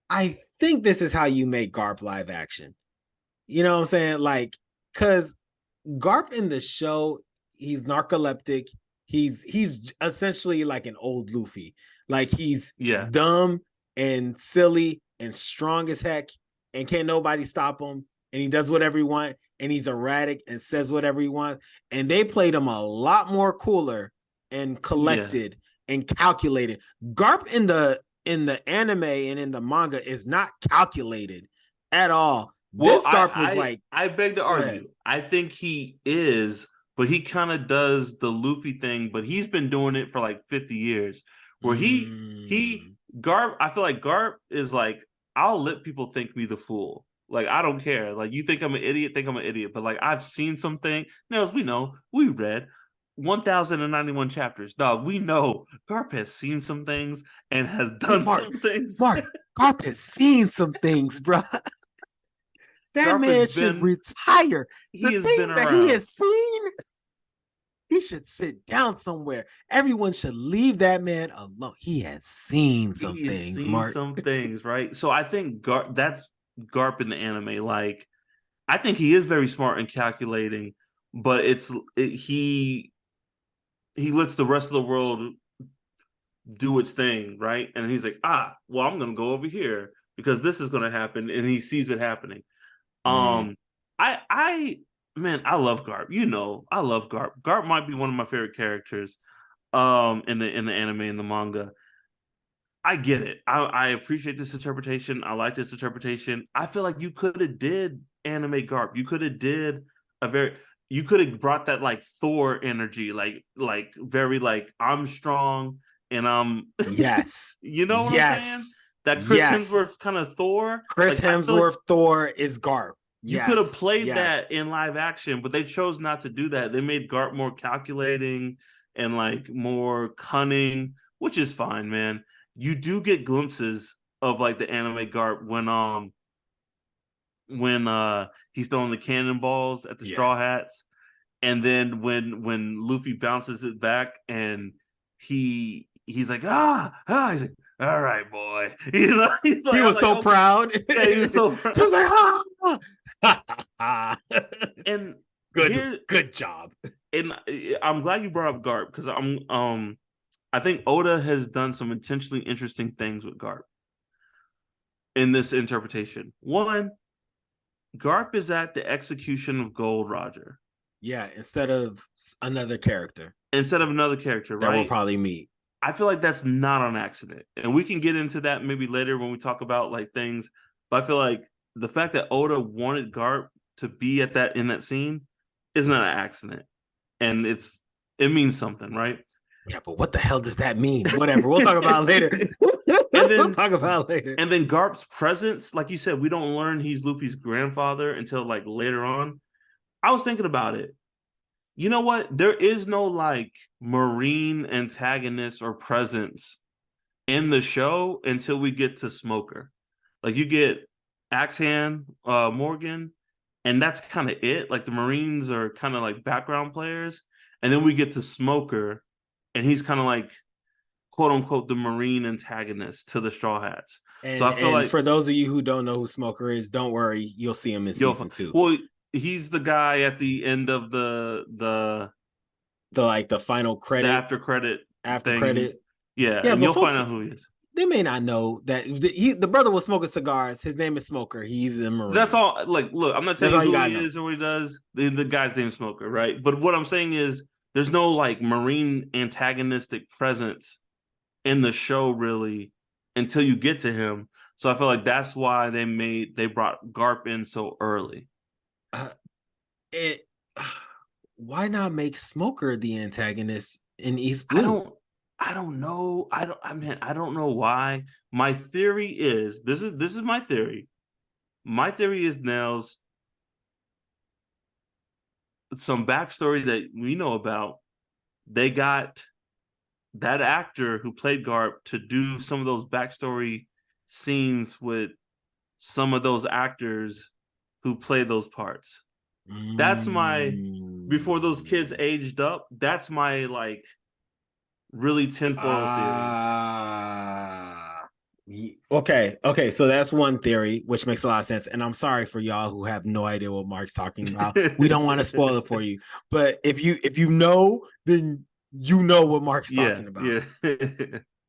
I think this is how you make Garp live action. You know what I'm saying? Like, because Garp in the show, he's narcoleptic. He's essentially like an old Luffy. Like, he's dumb and silly and strong as heck, and can't nobody stop him. And he does whatever he wants, and he's erratic and says whatever he wants. And they played him a lot more cooler and collected and calculated. Garp in the anime and in the manga is not calculated at all. This Garp was I beg to argue. I think he is, but he kind of does the Luffy thing, but he's been doing it for like 50 years. Where Garp, I feel like Garp is like, I'll let people think me the fool. Like, I don't care. Like, you think I'm an idiot, but like, I've seen something. Now, as we know, we read 1,091 chapters. Dog, we know Garp has seen some things and has done some things. Mark, Garp has seen some things, bro. That man should retire. The things that he has seen, he should sit down somewhere. Everyone should leave that man alone. He has seen some things, Mark. Some things, right? So I think that's Garp in the anime. Like, I think he is very smart and calculating, but he lets the rest of the world do its thing, right? And he's like, well, I'm gonna go over here because this is gonna happen, and he sees it happening. I love Garp. You know, I love Garp. Garp might be one of my favorite characters in the anime and the manga. I get it. I appreciate this interpretation. I like this interpretation. I feel like you could have did anime Garp. You could have brought that like Thor energy, like very like, I'm strong and I'm you know what I'm saying? That Chris Hemsworth kind of Thor. Chris Hemsworth Thor is Garp. You could have Yes, played yes. that in live action, but they chose not to do that. They made Garp more calculating and like more cunning, which is fine, man. You do get glimpses of like the anime Garp when he's throwing the cannonballs at the Yeah. Straw Hats, and then when Luffy bounces it back and he's like he's like, all right, boy. He's like, He was so okay. proud. Yeah, he was so proud. He was like, And good job. And I'm glad you brought up Garp because I think Oda has done some intentionally interesting things with Garp in this interpretation. One, Garp is at the execution of Gold Roger. Yeah, instead of another character. Instead of another character, that right? we'll probably meet. I feel like that's not on accident. And we can get into that maybe later when we talk about like things. But I feel like the fact that Oda wanted Garp to be at that in that scene is not an accident. And it means something, right? Yeah, but what the hell does that mean? Whatever. We'll talk about it later. We'll talk about it later. And then Garp's presence, like you said, we don't learn he's Luffy's grandfather until like later on. I was thinking about it. You know what? There is no like marine antagonist or presence in the show until we get to Smoker. Like you get Axehand, Morgan, and that's kind of it. Like the Marines are kind of like background players. And then we get to Smoker, and he's kind of like, quote unquote, the Marine antagonist to the Straw Hats. So I feel like for those of you who don't know who Smoker is, don't worry, you'll see him in season 2. Well, he's the guy at the end of the like the final credit, the after credit. Yeah, and you'll find out who he is. They may not know that the brother was smoking cigars. His name is Smoker. He's a Marine. That's all. Like, look, I'm not telling you who he is or what he does. The guy's name is Smoker, right? But what I'm saying is, there's no like Marine antagonistic presence in the show really until you get to him. So I feel like that's why they brought Garp in so early. Why not make Smoker the antagonist in East Blue? I don't know. I don't know why. My theory is this is my theory. My theory is Nels, some backstory that we know about. They got that actor who played Garp to do some of those backstory scenes with some of those actors who play those parts. That's my, before those kids aged up, that's my like really tinfoil theory. Okay, so that's one theory, which makes a lot of sense. And I'm sorry for y'all who have no idea what Mark's talking about. We don't want to spoil it for you, but if you know, then you know what Mark's talking about. Yeah.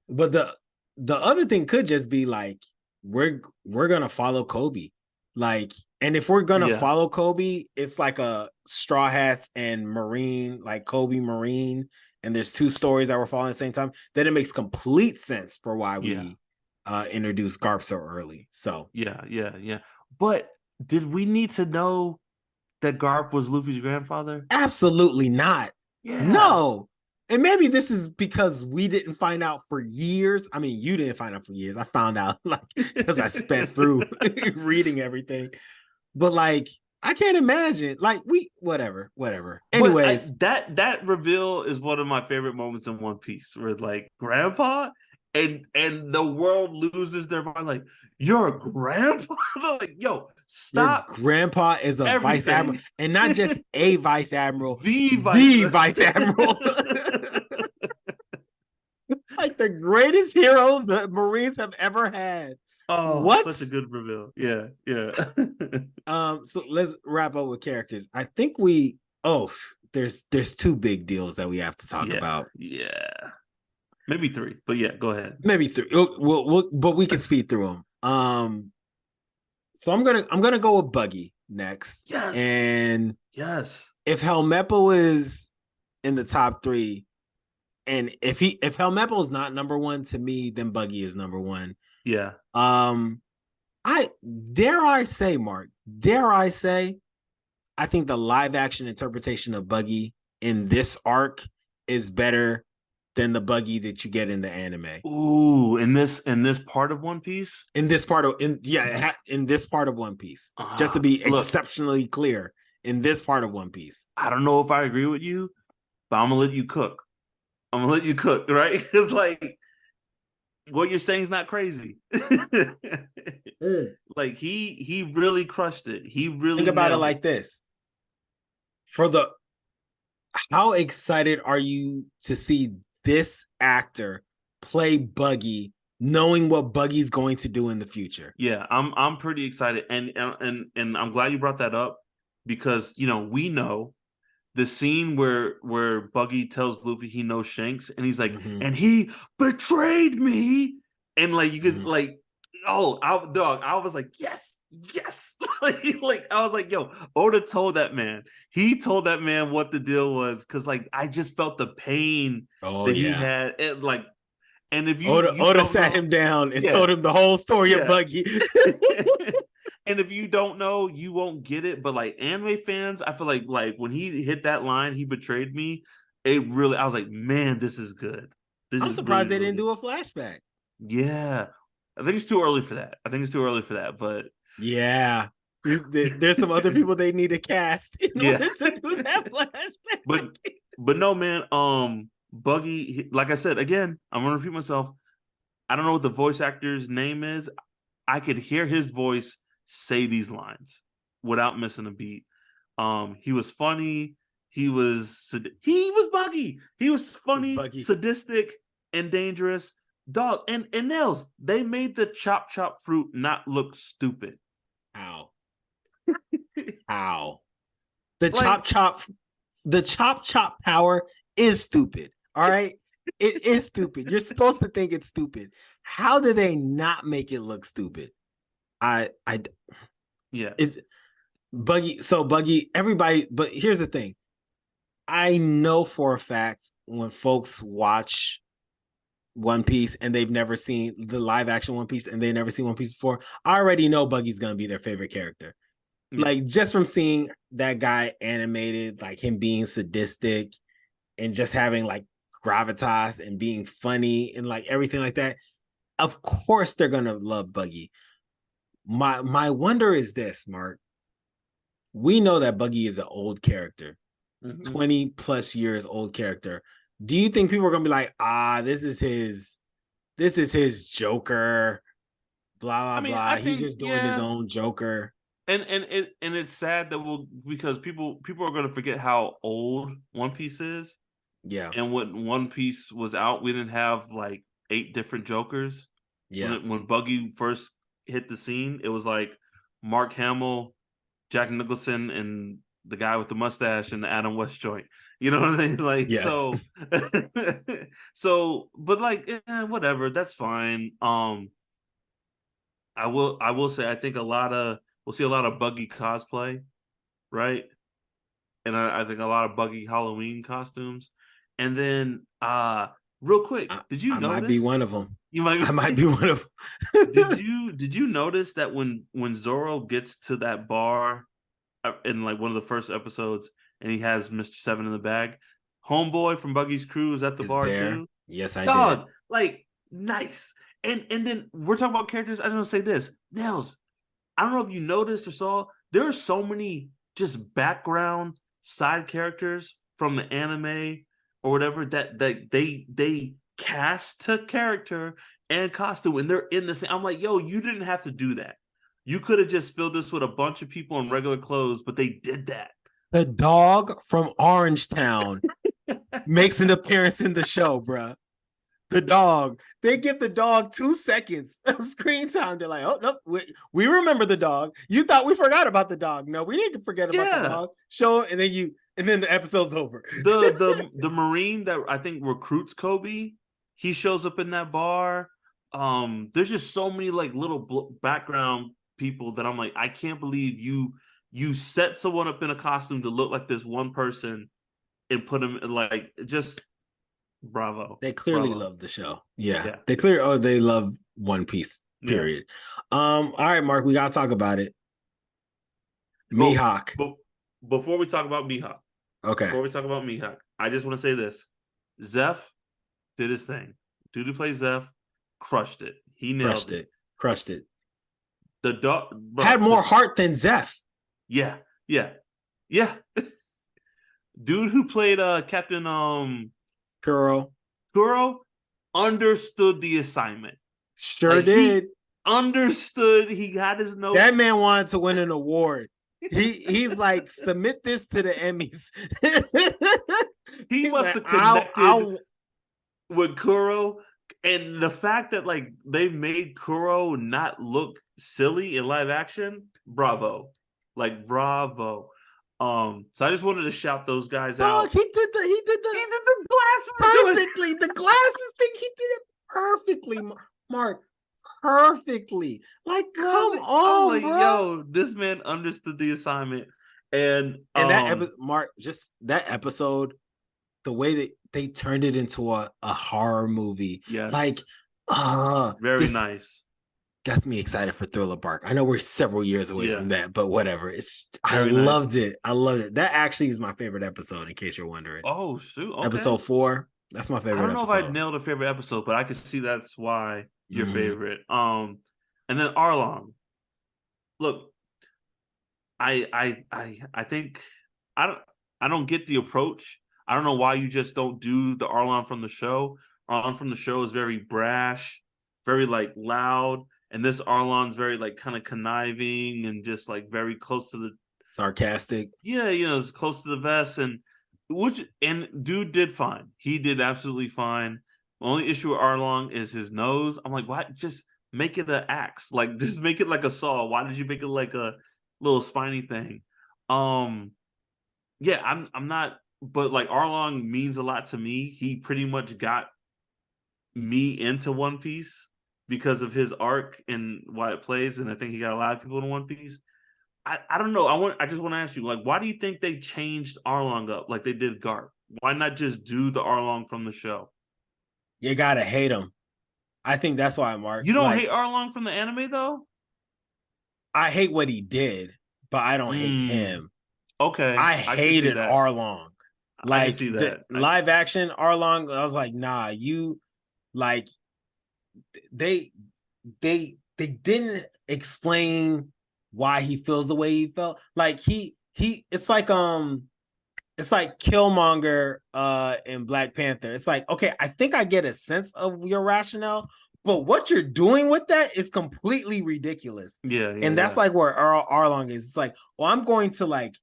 But the other thing could just be like we're gonna follow Koby, like, and if we're gonna follow Koby, it's like a Straw Hats and Marine, like Koby Marine, and there's two stories that we're following at the same time. Then it makes complete sense for why we introduced Garp so early. So yeah. But did we need to know that Garp was Luffy's grandfather? Absolutely not. Yeah. No. And maybe this is because we didn't find out for years. I mean, you didn't find out for years. I found out like because I spent through reading everything. But like, I can't imagine. Like, whatever. Anyways, that reveal is one of my favorite moments in One Piece, where like Grandpa and the world loses their mind. Like, you're a grandpa? Like, yo, stop. Your grandpa is a vice admiral, and not just a vice admiral, the vice admiral. Like the greatest hero the Marines have ever had. Oh, what? Such a good reveal. Yeah. So let's wrap up with characters. I think there's two big deals that we have to talk about. Yeah. Maybe three, but yeah, go ahead. Maybe three. But we can speed through them. So I'm gonna go with Buggy next. Yes. And yes, if Helmeppo is in the top 3, and if Helmeppo is not number 1 to me, then Buggy is number 1. Yeah. I say, Mark, I think the live action interpretation of Buggy in this arc is better than the Buggy that you get in the anime. Ooh, in this part of One Piece. In this part of in this part of One Piece. Just to be Look, exceptionally clear, in this part of One Piece. I don't know if I agree with you, but I'm gonna let you cook. I'm gonna let you cook, right? Because like what you're saying is not crazy. Like he really crushed it. He really Think about it nailed like this. How excited are you to see this actor play Buggy, knowing what Buggy's going to do in the future? Yeah, I'm pretty excited, and I'm glad you brought that up because we know the scene where Buggy tells Luffy he knows Shanks, and he's like, and he betrayed me, and like you could like, oh, I was like, yes, like I was like, yo, Oda told that man, he told that man what the deal was, because like I just felt the pain that he had, and like, and if Oda sat him down and told him the whole story of Buggy. And if you don't know, you won't get it. But like anime fans, I feel like when he hit that line, he betrayed me. I was like, man, this is good. I'm surprised they didn't do a flashback. Yeah, I think it's too early for that. But yeah, there's some other people they need to cast in order to do that flashback. But no, man. Buggy, like I said again, I'm gonna repeat myself. I don't know what the voice actor's name is. I could hear his voice say these lines without missing a beat. He was funny. He was Buggy. He was funny, sadistic, and dangerous. Dog, and Nels, they made the chop fruit not look stupid. How? How? The like, chop power is stupid. All right. It is stupid. You're supposed to think it's stupid. How do they not make it look stupid? It's Buggy. So Buggy, everybody, but here's the thing. I know for a fact when folks watch One Piece and they've never seen the live action One Piece and they've never seen One Piece before, I already know Buggy's gonna be their favorite character. Yeah. Like just from seeing that guy animated, like him being sadistic and just having like gravitas and being funny and like everything like that. Of course they're gonna love Buggy. My wonder is this, Mark. We know that Buggy is an old character, 20 plus years old character. Do you think people are gonna be like, this is his Joker, blah blah blah. He's just doing his own Joker. And it's sad that because people are gonna forget how old One Piece is. Yeah. And when One Piece was out, we didn't have like 8 different Jokers. Yeah. When Buggy first hit the scene, it was like Mark Hamill, Jack Nicholson, and the guy with the mustache and the Adam West joint. You know what I mean? Like, yes. But like, whatever, that's fine. I will say, I think we'll see a lot of Buggy cosplay, right? And I think a lot of Buggy Halloween costumes. And then, real quick, did you notice? I might be one of them. I might be one of them. Did you notice that when Zoro gets to that bar in like one of the first episodes and he has Mr. Seven in the bag, homeboy from Buggy's crew is at the bar there too? Yes, I did. Like, nice. And then we're talking about characters. I just want to say this. Nels, I don't know if you noticed or saw, there are so many just background side characters from the anime or whatever that they cast to character and costume and they're in the same. I'm like, yo, you didn't have to do that. You could have just filled this with a bunch of people in regular clothes, but they did that. The dog from Orangetown makes an appearance in the show, bruh. The dog. They give the dog 2 seconds of screen time. They're like, oh, no, we remember the dog. You thought we forgot about the dog. No, we need to forget about the dog. Show it, and then the episode's over. The Marine that I think recruits Kobe, he shows up in that bar. There's just so many like little background people that I'm like, I can't believe you set someone up in a costume to look like this one person and put him like just bravo. They clearly love the show. Yeah. They love One Piece. Period. Yeah. All right, Mark, we gotta talk about it. Mihawk. Before we talk about Mihawk, okay. Before we talk about Mihawk, I just want to say this: Zeph, did his thing. Dude who plays Zeph crushed it. He nailed Crushed it. The dog had more heart than Zeph. Yeah. Dude who played Captain Kuro understood the assignment. Sure did. He understood. He got his notes. That man wanted to win an award. He's like, submit this to the Emmys. He must have connected with Kuro, and the fact that like they made Kuro not look silly in live action, bravo. So I just wanted to shout those guys out. He did the glasses perfectly. The glasses thing, he did it perfectly, Mark. Perfectly. Like, come on, like, bro. Yo, this man understood the assignment. And Mark, just that episode, the way that they turned it into a horror movie. Yes. Like, very nice. Gets me excited for Thriller Bark. I know we're several years away from that, but whatever. I loved it. That actually is my favorite episode, in case you're wondering. Oh, shoot. Okay. Episode 4. That's my favorite. I don't know episode. if I nailed a favorite episode, but I can see that's why your favorite. And then Arlong. Look, I think I don't get the approach. I don't know why you just don't do the Arlong from the show. Arlong from the show is very brash, very like loud. And this Arlong's very like kind of conniving and just like very close to the sarcastic. Yeah, it's close to the vest, and dude did fine. He did absolutely fine. The only issue with Arlong is his nose. I'm like, why? Just make it an axe. Like, just make it like a saw. Why did you make it like a little spiny thing? Yeah, I'm not. But like Arlong means a lot to me. He pretty much got me into One Piece because of his arc and why it plays, and I think he got a lot of people in One Piece. I don't know. I just want to ask you, like, why do you think they changed Arlong up like they did Garp? Why not just do the Arlong from the show? You gotta hate him. I think that's why, Mark. You don't hate Arlong from the anime though? I hate what he did, but I don't hate him. Okay. I hated Arlong. Like, I can see that. Live action Arlong, I was like, nah, you like they didn't explain why he feels the way he felt. Like it's like Killmonger in Black Panther. It's like, okay, I think I get a sense of your rationale, but what you're doing with that is completely ridiculous. Yeah. And that's like where Arlong is. It's like, well, I'm going to like,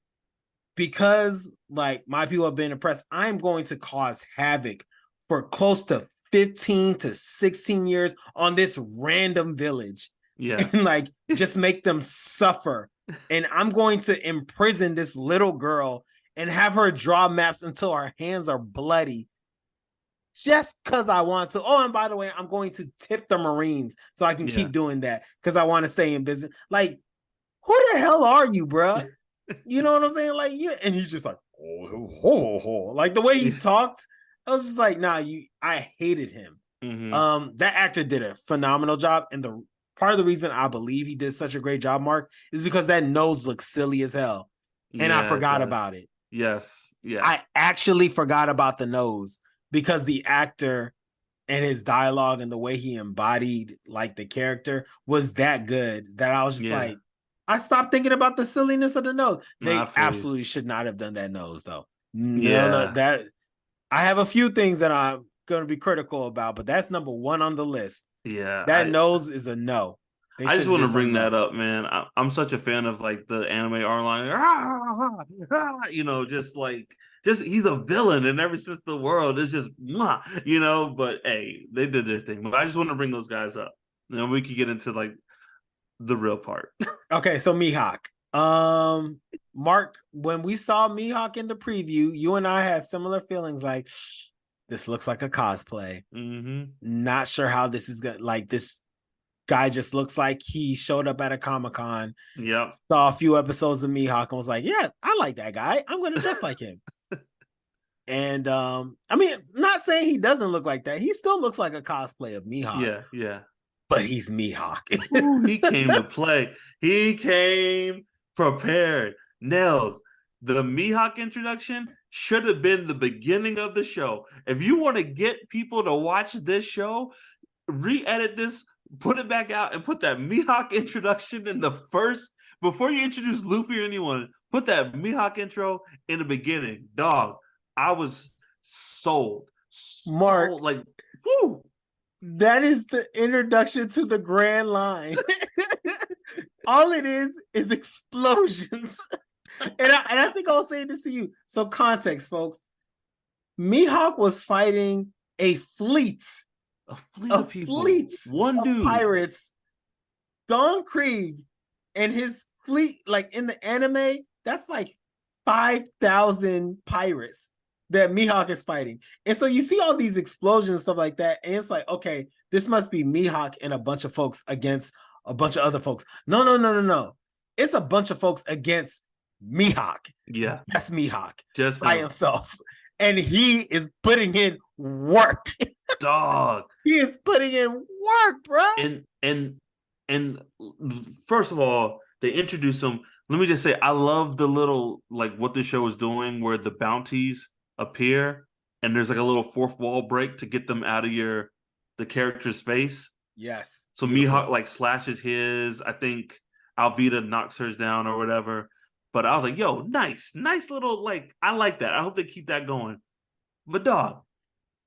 because like my people have been oppressed, I'm going to cause havoc for close to 15 to 16 years on this random village. Yeah. And like just make them suffer. And I'm going to imprison this little girl and have her draw maps until her hands are bloody. Just because I want to. Oh, and by the way, I'm going to tip the Marines so I can keep doing that because I want to stay in business. Like, who the hell are you, bro? You know what I'm saying? Like, and he's just like, oh. Like the way he talked, I was just like, nah, I hated him. Mm-hmm. That actor did a phenomenal job. And the part of the reason I believe he did such a great job, Mark, is because that nose looks silly as hell. And I forgot about it. Yes. Yeah. I actually forgot about the nose because the actor and his dialogue and the way he embodied like the character was that good that I was just like, I stopped thinking about the silliness of the nose. They absolutely should not have done that nose though. No, that I have a few things that I'm going to be critical about, but that's number 1 on the list. Yeah. That nose is a no. I just want to bring that up, man. I'm such a fan of like the anime Arlong. Just he's a villain in every sense of the world. It's just, but hey, they did their thing. But I just want to bring those guys up. And then we could get into like the real part. Okay, so Mihawk. Mark, when we saw Mihawk in the preview, you and I had similar feelings like, this looks like a cosplay. Mm-hmm. Not sure how this is going to, like, this guy just looks like he showed up at a Comic-Con. Yep. Saw a few episodes of Mihawk and was like, yeah, I like that guy. I'm going to dress like him. And, I mean, not saying he doesn't look like that. He still looks like a cosplay of Mihawk. Yeah. But he's Mihawk. Ooh, he came to play. He came prepared. Nels, the Mihawk introduction, should have been the beginning of the show. If you want to get people to watch this show, re-edit this, put it back out, and put that Mihawk introduction in the first, before you introduce Luffy or anyone, put that Mihawk intro in the beginning. Dog, I was sold. Mark, like, whoo. That is the introduction to the Grand Line. All it is explosions. And I think I'll say this to you. So context, folks. Mihawk was fighting a fleet of people. One dude. Pirates. Don Krieg and his fleet, like in the anime, that's like 5,000 pirates that Mihawk is fighting. And so you see all these explosions and stuff like that. And it's like, okay, this must be Mihawk and a bunch of folks against a bunch of other folks. No. It's a bunch of folks against Mihawk. Yeah. That's Mihawk. Just by himself. And he is putting in work. Dog. He is putting in work, bro. And first of all, they introduce him. Let me just say, I love the little, like, what the show is doing where the bounties appear and there's like a little fourth wall break to get them out of the character's face. Yes. So Mihawk like slashes his, I think Alvida knocks hers down or whatever. But I was like, yo, nice little, like, I like that. I hope they keep that going. But dog,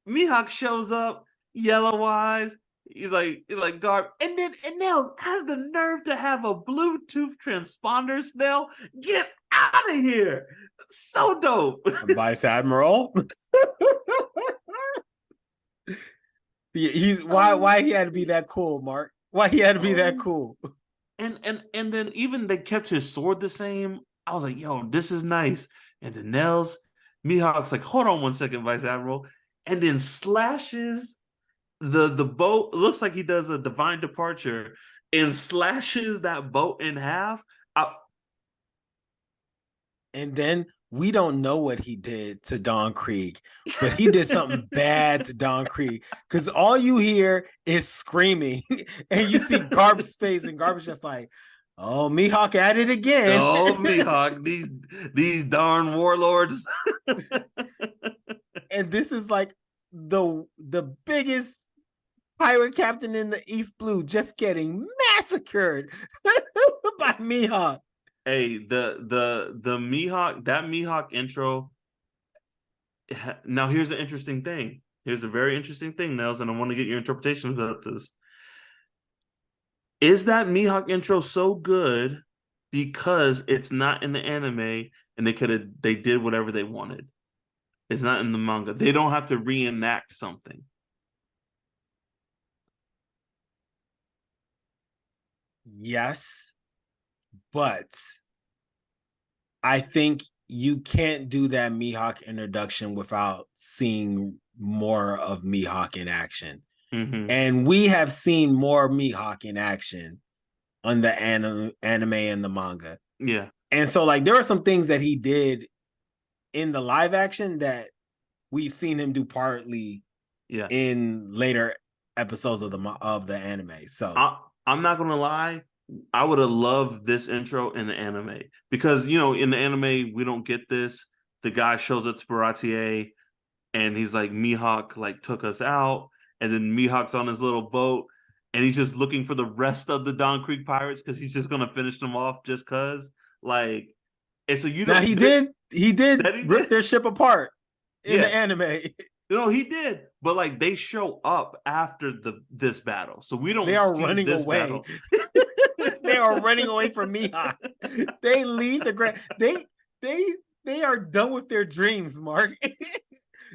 Mihawk shows up, yellow eyes. He's like Garb, and then Nels has the nerve to have a Bluetooth transponder. Snell, get out of here! So dope, Vice Admiral. He's why he had to be that cool, Mark? Why he had to be that cool? And then even they kept his sword the same. I was like, yo, this is nice. And then Nels, Mihawk's like, hold on one second, Vice Admiral, and then slashes the boat. Looks like he does a divine departure and slashes that boat in half. And then we don't know what he did to Don Krieg, but he did something bad to Don Krieg because all you hear is screaming and you see Garb's face and Garb's just like, oh, Mihawk at it again. Oh, Mihawk, these darn warlords. And this is like the biggest pirate captain in the East Blue just getting massacred by Mihawk. Hey, the Mihawk, that Mihawk intro. Now, here's an interesting thing. Here's a very interesting thing, Nels, and I want to get your interpretation about this. Is that Mihawk intro so good because it's not in the anime and they did whatever they wanted? It's not in the manga. They don't have to reenact something. Yes, but I think you can't do that Mihawk introduction without seeing more of Mihawk in action. Mm-hmm. And we have seen more Mihawk in action on the anime and the manga. Yeah. And so like there are some things that he did in the live action that we've seen him do partly in later episodes of the anime. So I'm not gonna lie, I would have loved this intro in the anime because in the anime we don't get this. The guy shows up to Baratier and he's like, Mihawk like took us out, and then Mihawk's on his little boat and he's just looking for the rest of the Don Krieg pirates because he's just gonna finish them off just cause. Like, and so he did rip their ship apart in the anime. He did, but like they show up after this battle, so we don't. They are running away. They are running away from Mihawk. They leave the grand. They are done with their dreams, Mark. They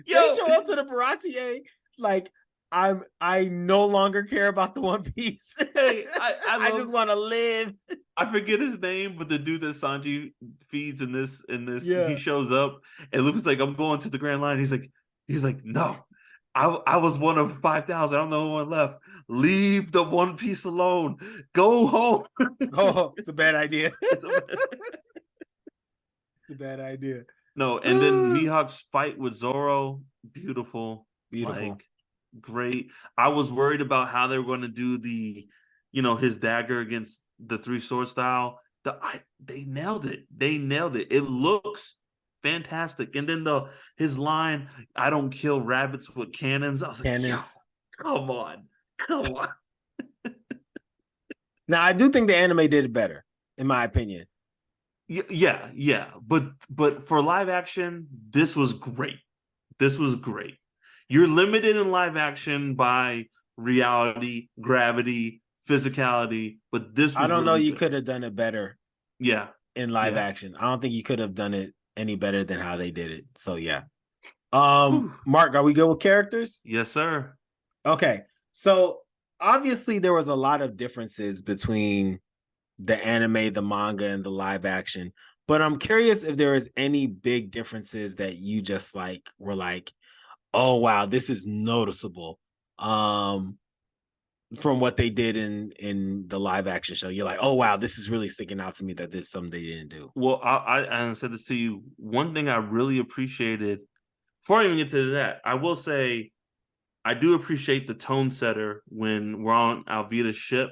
show up to the Baratier like I no longer care about the One Piece. Hey, I just want to live. I forget his name, but the dude that Sanji feeds in this, he shows up and Luffy's like, I'm going to the Grand Line. He's like, no, I was one of 5,000. I'm the only one left. Leave the One Piece alone. Go home. Oh, it's a bad idea. It's a bad idea. No, and then Mihawk's fight with Zoro, beautiful. Like, great. I was worried about how they were going to do the, his dagger against the three sword style. They nailed it. It looks fantastic. And then his line, "I don't kill rabbits with cannons." I was like, yo, Cannons. come on. Now I do think the anime did it better, in my opinion. Yeah. But for live action, this was great. This was great. You're limited in live action by reality, gravity, physicality, but this was I don't know. really You good. could have done it better Yeah. in live Yeah. action. I don't think you could have done it any better than how they did it. So yeah. Whew. Mark, are we good with characters? Yes, sir. Okay. So obviously there was a lot of differences between the anime, the manga, and the live action. But I'm curious if there is any big differences that you just like were like, oh wow, this is noticeable. From what they did in the live action show. You're like, oh wow, this is really sticking out to me that this is something they didn't do. Well, I said this to you. One thing I really appreciated, before I even get to that, I will say I do appreciate the tone setter when we're on Alvida's ship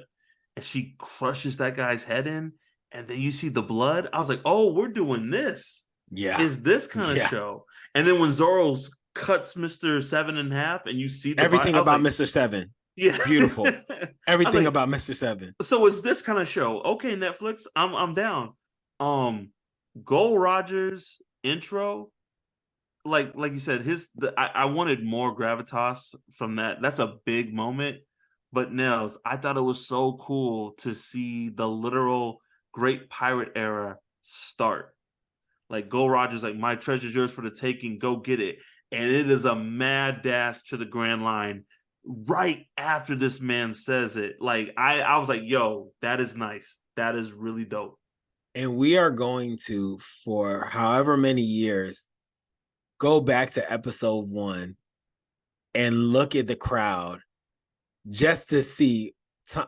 and she crushes that guy's head in, and then you see the blood. I was like, oh, we're doing this. Yeah. Is this kind of Yeah. show? And then when Zoro's cuts Mr. Seven in half and you see the Everything body, I was about like, Mr. Seven. yeah, Beautiful. I was Everything like, about Mr. Seven. so it's this kind of show. Okay, Netflix, I'm down. Gold Rogers intro, like you said, I wanted more gravitas from that. That's a big moment. But Nels, I thought it was so cool to see the literal Great Pirate era start. Like Gold Rogers, like, my treasure's yours for the taking, go get it. And it is a mad dash to the Grand Line right after this man says it. Like I was like, yo, that is nice. That is really dope. And we are going to, for however many years, go back to episode 1 and look at the crowd just to see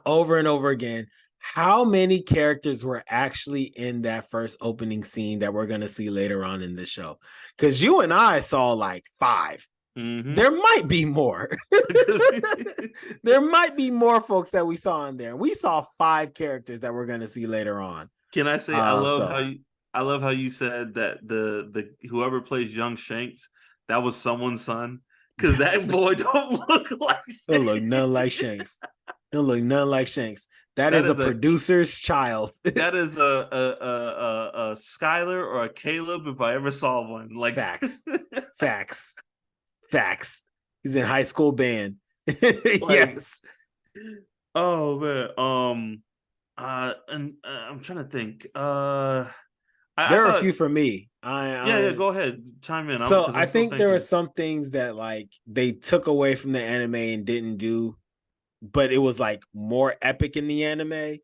over and over again how many characters were actually in that first opening scene that we're going to see later on in this show. Because you and I saw like 5. Mm-hmm. There might be more. There might be more folks that we saw in there. We saw 5 characters that we're going to see later on. Can I say I love how you said that the whoever plays young Shanks, that was someone's son, because that boy don't look like Shanks. Don't look none like Shanks. Don't look none like Shanks. That is a producer's child. That is a Skylar or a Caleb if I ever saw one. Like Facts. He's in high school band. Yes. Oh man. And I'm trying to think. There are a few for me. Yeah, go ahead, chime in. So I think there were some things that like they took away from the anime and didn't do, but it was like more epic in the anime.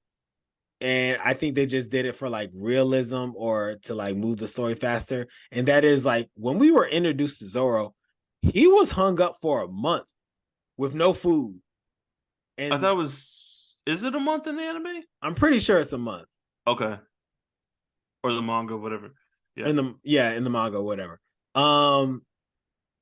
And I think they just did it for like realism or to like move the story faster. And that is like when we were introduced to Zoro, he was hung up for a month with no food. And I thought is it a month in the anime? I'm pretty sure it's a month. Okay. Or the manga, whatever. Yeah. In the manga, whatever. And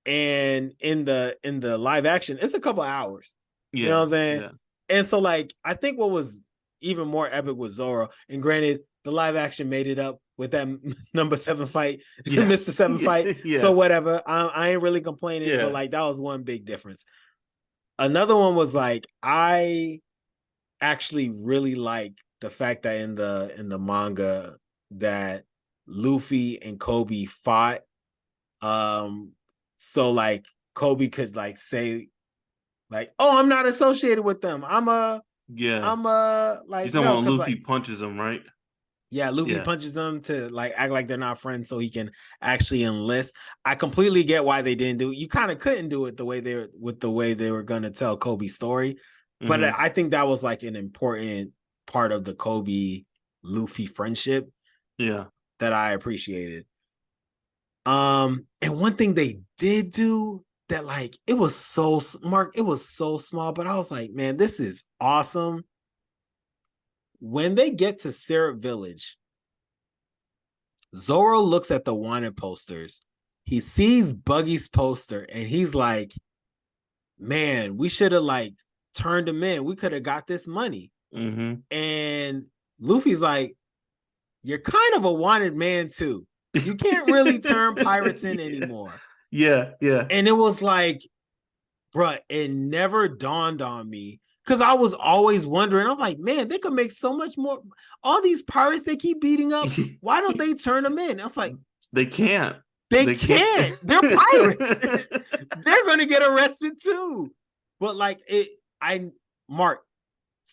in the live action, it's a couple hours. Yeah. You know what I'm saying? Yeah. And so like I think what was even more epic was Zoro. And granted, the live action made it up with that number 7 fight, yeah. Mr. 7 fight. Yeah. So whatever. I ain't really complaining, but like that was one big difference. Another one was like I actually really like the fact that in the manga that Luffy and Kobe fought. So like Kobe could like say like, oh, I'm not associated with them. I'm like You're talking about Luffy like, punches him, right? Yeah, Luffy punches them to like act like they're not friends so he can actually enlist. I completely get why they didn't do it. You kind of couldn't do it the way they were gonna tell Kobe's story. But I think that was like an important part of the Kobe Luffy friendship. Yeah. That I appreciated. And one thing they did do that like it was so smart, it was so small, but I was like, man, this is awesome. When they get to Syrup Village, Zoro looks at the wanted posters. He sees Buggy's poster and he's like, man, we should have like turned him in. We could have got this money. Mm-hmm. And Luffy's like, you're kind of a wanted man too. You can't really turn pirates in anymore. Yeah, yeah. And it was like, bruh, it never dawned on me because I was always wondering. I was like, man, they could make so much more. All these pirates they keep beating up, why don't they turn them in? I was like, They can't. they They can't. can't. They're pirates. They're gonna get arrested too. But like Mark,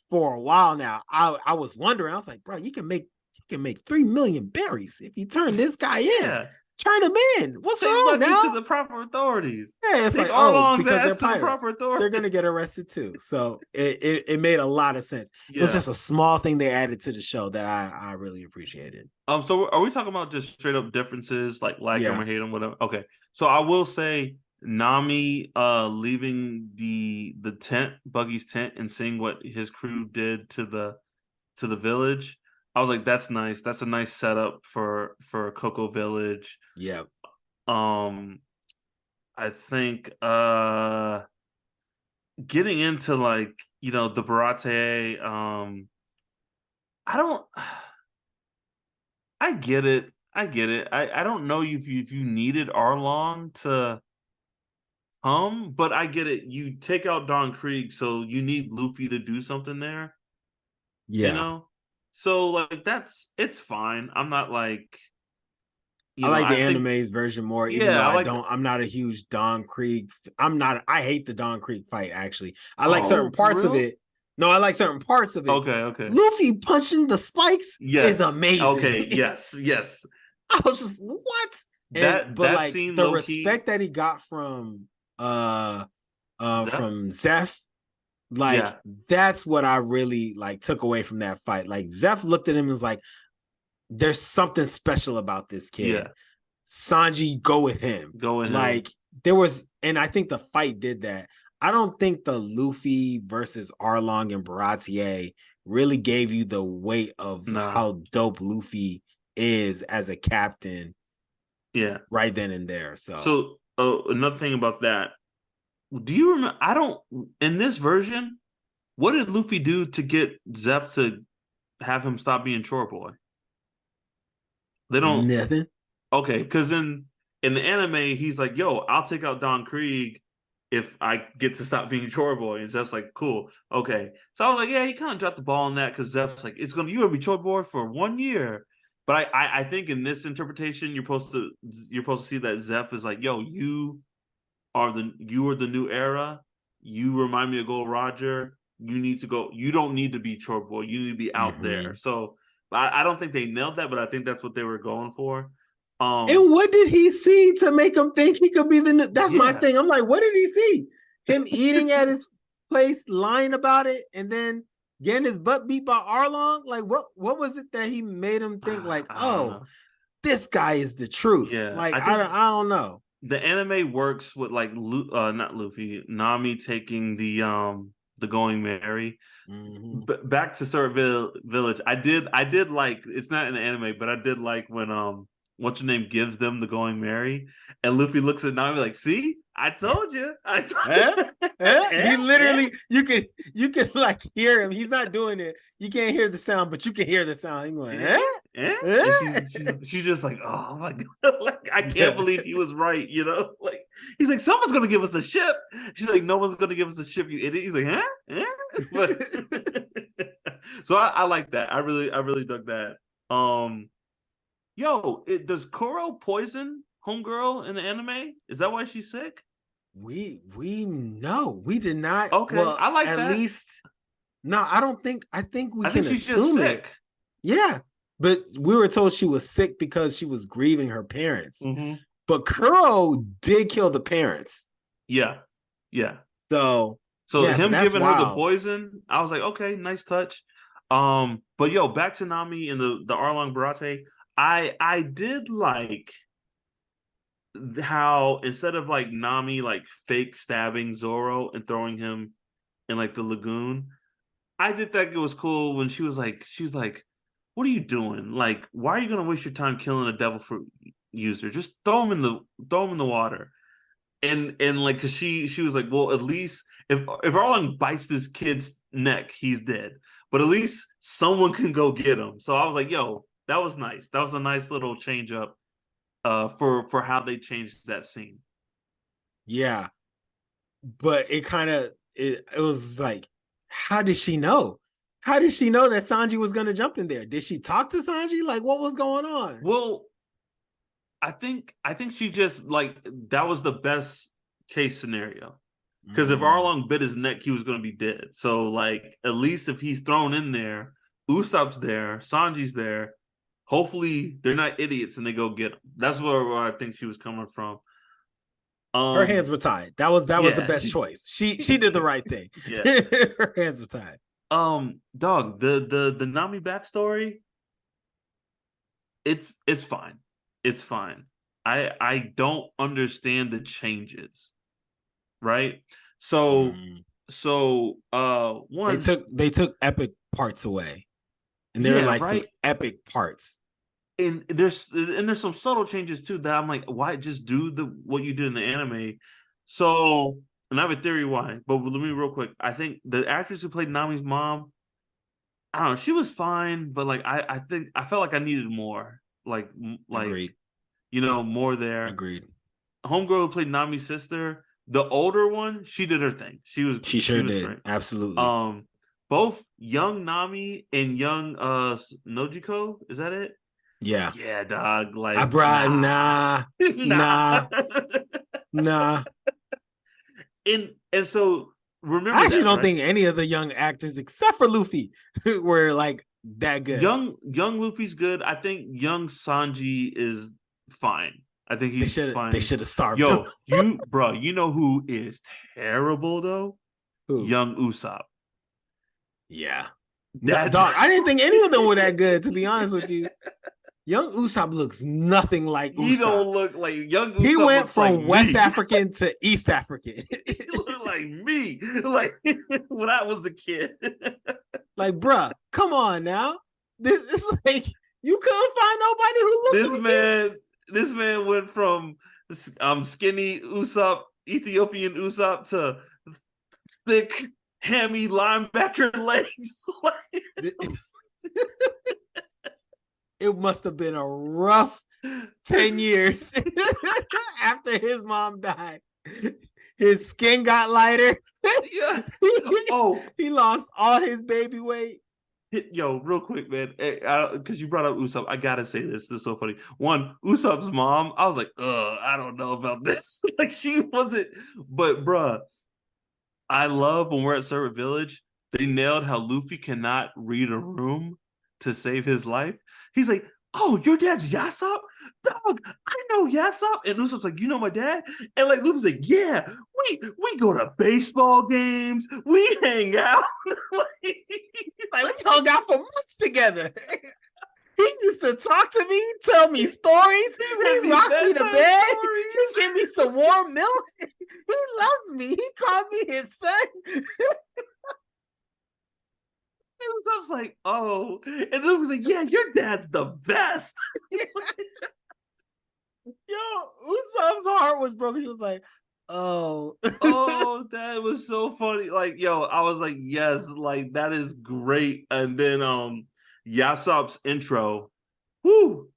for a while now, I was wondering. I was like, bro, you can make 3 million berries if you turn this guy in. Yeah. Turn him in. What's Take wrong now? to the proper authorities. Yeah, it's Take like, Arlong's because they're ass to the pirates. proper authorities. They're gonna get arrested too. So it made a lot of sense. Yeah. It was just a small thing they added to the show that I really appreciated. So are we talking about just straight up differences, like Yeah. him or hate him, whatever? Okay. So I will say Nami leaving the tent, Buggy's tent, and seeing what his crew did to the village. I was like, that's nice. That's a nice setup for Coco Village. Yeah. I think getting into like, you know, the Barate, I get it. I don't know if you needed Arlong to come, but I get it. You take out Don Krieg, so you need Luffy to do something there. Yeah. You know? So like it's fine. I'm not like I like the anime's version more, even though I'm not a huge Don Krieg. I hate the Don Krieg fight, actually. I like certain parts of it. No, I like certain parts of it. Okay. Luffy punching the spikes is amazing. Okay, yes. I was just, what? But like scene, the respect that he got from Zeph, like that's what I really like took away from that fight. Like Zeph looked at him and was like, there's something special about this kid. Yeah. Sanji, go with him. Like there was, and I think the fight did that. I don't think the Luffy versus Arlong and Baratier really gave you the weight of how dope Luffy is as a captain. Yeah. Right then and there. So another thing about that. Do you remember? In this version, what did Luffy do to get Zeph to have him stop being Chore Boy? They don't nothing. Okay, because in the anime, he's like, "Yo, I'll take out Don Krieg if I get to stop being Chore Boy." And Zeph's like, "Cool, okay." So I was like, "Yeah, he kind of dropped the ball on that because Zeph's like, you're gonna be Chore Boy for 1 year." But I think in this interpretation, you're supposed to see that Zeph is like, "Yo, you are the new era. You remind me of Gold Roger. You need to go. You don't need to be Chore Boy. You need to be out there." So. I don't think they nailed that, but I think that's what they were going for. And what did he see to make him think he could be the new? That's my thing. I'm like, what did he see? Him eating at his place, lying about it, and then getting his butt beat by Arlong? Like, what was it that he made him think like, oh, this guy is the truth? Yeah, like I don't know. The anime works with like not Luffy, Nami taking the Going Merry. But back to Sword Village, I did like, it's not in the anime, but I did like when what's your name gives them the Going Merry, and Luffy looks at Nami like, "See, I told you." He literally, you can like hear him. He's not doing it. You can't hear the sound, but you can hear the sound. He's going, She's just like, "Oh my god!" Like, I can't believe he was right. You know, like he's like, "Someone's gonna give us a ship." She's like, "No one's gonna give us a ship, you idiot." He's like, "Huh?" But so I like that. I really dug that. Does Kuro poison Homegirl in the anime? Is that why she's sick? We know. We did not. Okay, well, I like that. At least, no, I don't think. I think we can she's assume just sick. Yeah, but we were told she was sick because she was grieving her parents. But Kuro did kill the parents. Yeah. So him giving her the poison, I was like, okay, nice touch. But back to Nami and the Arlong Barate. I did like how instead of like Nami like fake stabbing Zoro and throwing him in like the lagoon, I did think it was cool when she was like, "What are you doing? Like, why are you gonna waste your time killing a devil fruit user? Just throw him in the water." And like, cause she was like, "Well, at least if Arlong bites this kid's neck, he's dead. But at least someone can go get him." So I was like, "Yo, that was nice. That was a nice little change up for how they changed that scene. Yeah. But it was like, how did she know? How did she know that Sanji was going to jump in there? Did she talk to Sanji? Like, what was going on? Well, I think she just like that was the best case scenario. Because if Arlong bit his neck, he was going to be dead. So, like, at least if he's thrown in there, Usopp's there, Sanji's there. Hopefully, they're not idiots and they go get him. That's where I think she was coming from. Her hands were tied. That was the best choice. She did the right thing. Yeah, her hands were tied. Dog, the Nami backstory, it's fine. It's fine. I don't understand the changes. Right? So one, they took epic parts away. And there were like some epic parts. And there's some subtle changes too that I'm like, why just do what you did in the anime? So, and I have a theory why, but let me real quick. I think the actress who played Nami's mom, I don't know, she was fine, but like I think I felt like I needed more. Like Agreed. You know, more there. Agreed. Homegirl who played Nami's sister, the older one, she did her thing. She sure did. Straight. Absolutely. Both young Nami and young Nojiko, is that it? Yeah. Yeah, dog. Like nah. And so remember, I actually don't think any of the young actors except for Luffy were like that good. Young Luffy's good. I think young Sanji is fine. I think he's fine. They should have starved him. You know who is terrible though? Who? Young Usopp. Yeah. Dog, I didn't think any of them were that good, to be honest with you. Young Usopp looks nothing like Usopp. He don't look like young Usopp. He went from like West African to East African. He looked like me. Like when I was a kid. Like, bruh, come on now. This is like you couldn't find nobody who looked like man. This man went from skinny Usopp, Ethiopian Usopp to thick, hammy linebacker legs. It must have been a rough 10 years after his mom died. His skin got lighter. Yeah. He lost all his baby weight. Yo, real quick, man, because you brought up Usopp, I gotta say this. This is so funny. One, Usopp's mom, I was like, I don't know about this. Like, she wasn't, but bruh, I love when we're at Servant Village, they nailed how Luffy cannot read a room to save his life. He's like, oh, your dad's Yasopp? Dog, I know Yasopp. And Usopp's like, you know my dad? And like Luffy's like, yeah, we go to baseball games, we hang out. We hung out for months together. He used to talk to me, tell me stories. He rocked me to bed. He gave me some warm milk. He loves me. He called me his son. I was like, oh, and then it was like, yeah, your dad's the best. Yo, Usopp's heart was broken. He was like, oh, that was so funny. Like, yo, I was like, yes, like that is great. And then Yasopp's intro, woo.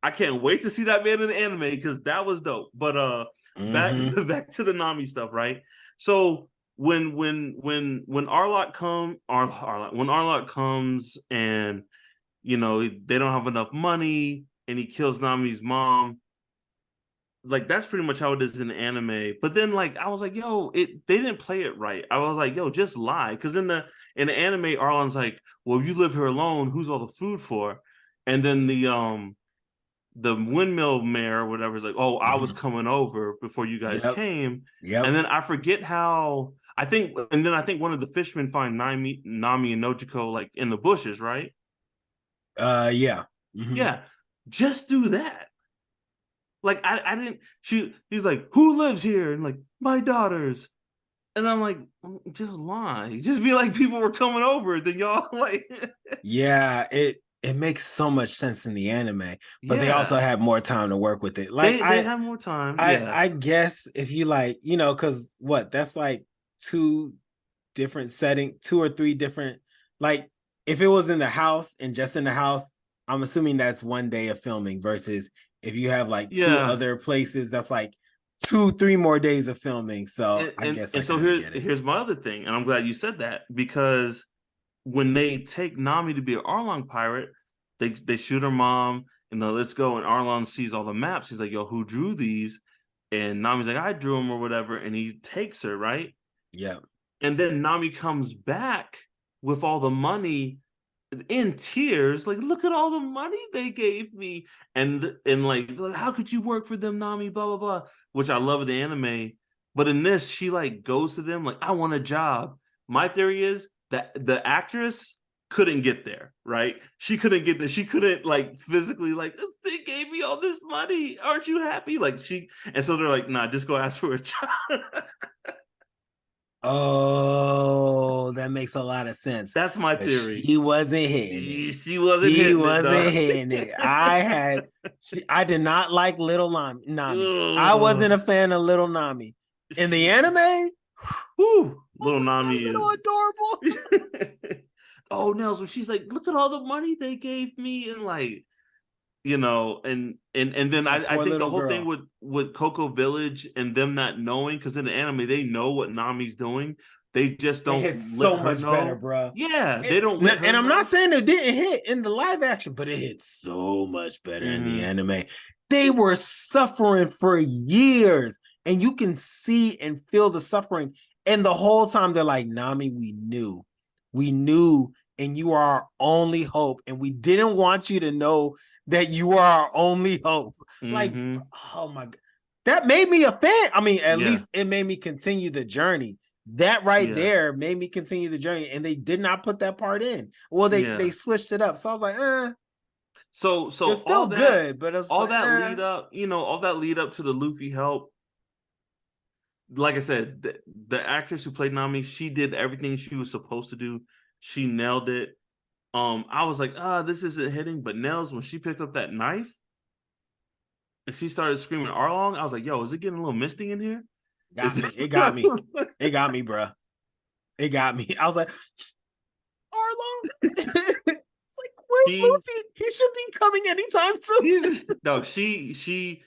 I can't wait to see that man in the anime because that was dope. But back to the Nami stuff, right? So when Arlong comes and you know they don't have enough money and he kills Nami's mom, like that's pretty much how it is in the anime. But then like I was like, yo, they didn't play it right. I was like, yo, just lie. Because in the anime, Arlong's like, well, if you live here alone, who's all the food for? And then the windmill mayor or whatever is like, oh, I was coming over before you guys came. Yep. And then I forget how I think one of the fishermen find Nami and Nojiko like in the bushes, right? Yeah. Mm-hmm. Yeah. Just do that. Like I didn't. He's like, who lives here? And like, my daughters. And I'm like, just lie. Just be like, people were coming over. Then y'all like. Yeah, it makes so much sense in the anime, but they also had more time to work with it. Like they have more time. I guess if you like, you know, because that's like two or three different. Like if it was in the house and just in the house, I'm assuming that's one day of filming versus if you have like two Yeah. other places, that's like 2-3 more days of filming. So And I and, guess I and so kind of get it. here's my other thing, and I'm glad you said that because when they take Nami to be an Arlong pirate, they shoot her mom and let's go. And Arlong sees all the maps. He's like, "Yo, who drew these?" And Nami's like, "I drew them or whatever." And he takes her, right? Yeah. And then Nami comes back with all the money in tears, like, "Look at all the money they gave me." And like, "How could you work for them, Nami?" Blah blah blah. Which I love in the anime. But in this, she like goes to them like, "I want a job." My theory is that the actress couldn't get there, right? She couldn't get there. She couldn't like physically like, "They gave me all this money. Aren't you happy?" Like she, and so they're like, "Nah, just go ask for a job." Oh, that makes a lot of sense. That's my But theory. she wasn't hitting it. She wasn't He hitting it, wasn't dog. hitting it. I did not like Little Nami. I wasn't a Ugh. fan of Little Nami. In the anime, Whew, little wasn't that Nami little is. adorable? Oh, Nels, when she's like, "Look at all the money they gave me," and like, and then That I poor think the little whole thing girl. with Coco Village and them not knowing, because in the anime they know what Nami's doing, they just It don't hits let so her much better, know. bro. Yeah, they don't let her And I'm not know. saying it didn't hit in the live action, but it hits so much better in the Mm-hmm. anime. They were suffering for years, and you can see and feel the suffering. And the whole time they're like, "Nami, we knew, and you are our only hope, and we didn't want you to know that you are our only hope." Like, Mm-hmm. oh my god, that made me a fan. I mean, at Yeah. least it made me continue the journey. That right Yeah. there made me continue the journey, and they did not put that part in. Well, they Yeah. switched it up, so I was like, So it's still good, but it was just all like, that lead up, all that lead up to the Luffy help. Like I said, the actress who played Nami, she did everything she was supposed to do. She nailed it. I was like, this isn't hitting. But Nels, when she picked up that knife and she started screaming Arlong, I was like, yo, is it getting a little misty in here? got Is me. it? It got me. It got me, bro. It got me. I was like, Arlo. It's like, where's she, Luffy? He should be coming anytime soon. no, she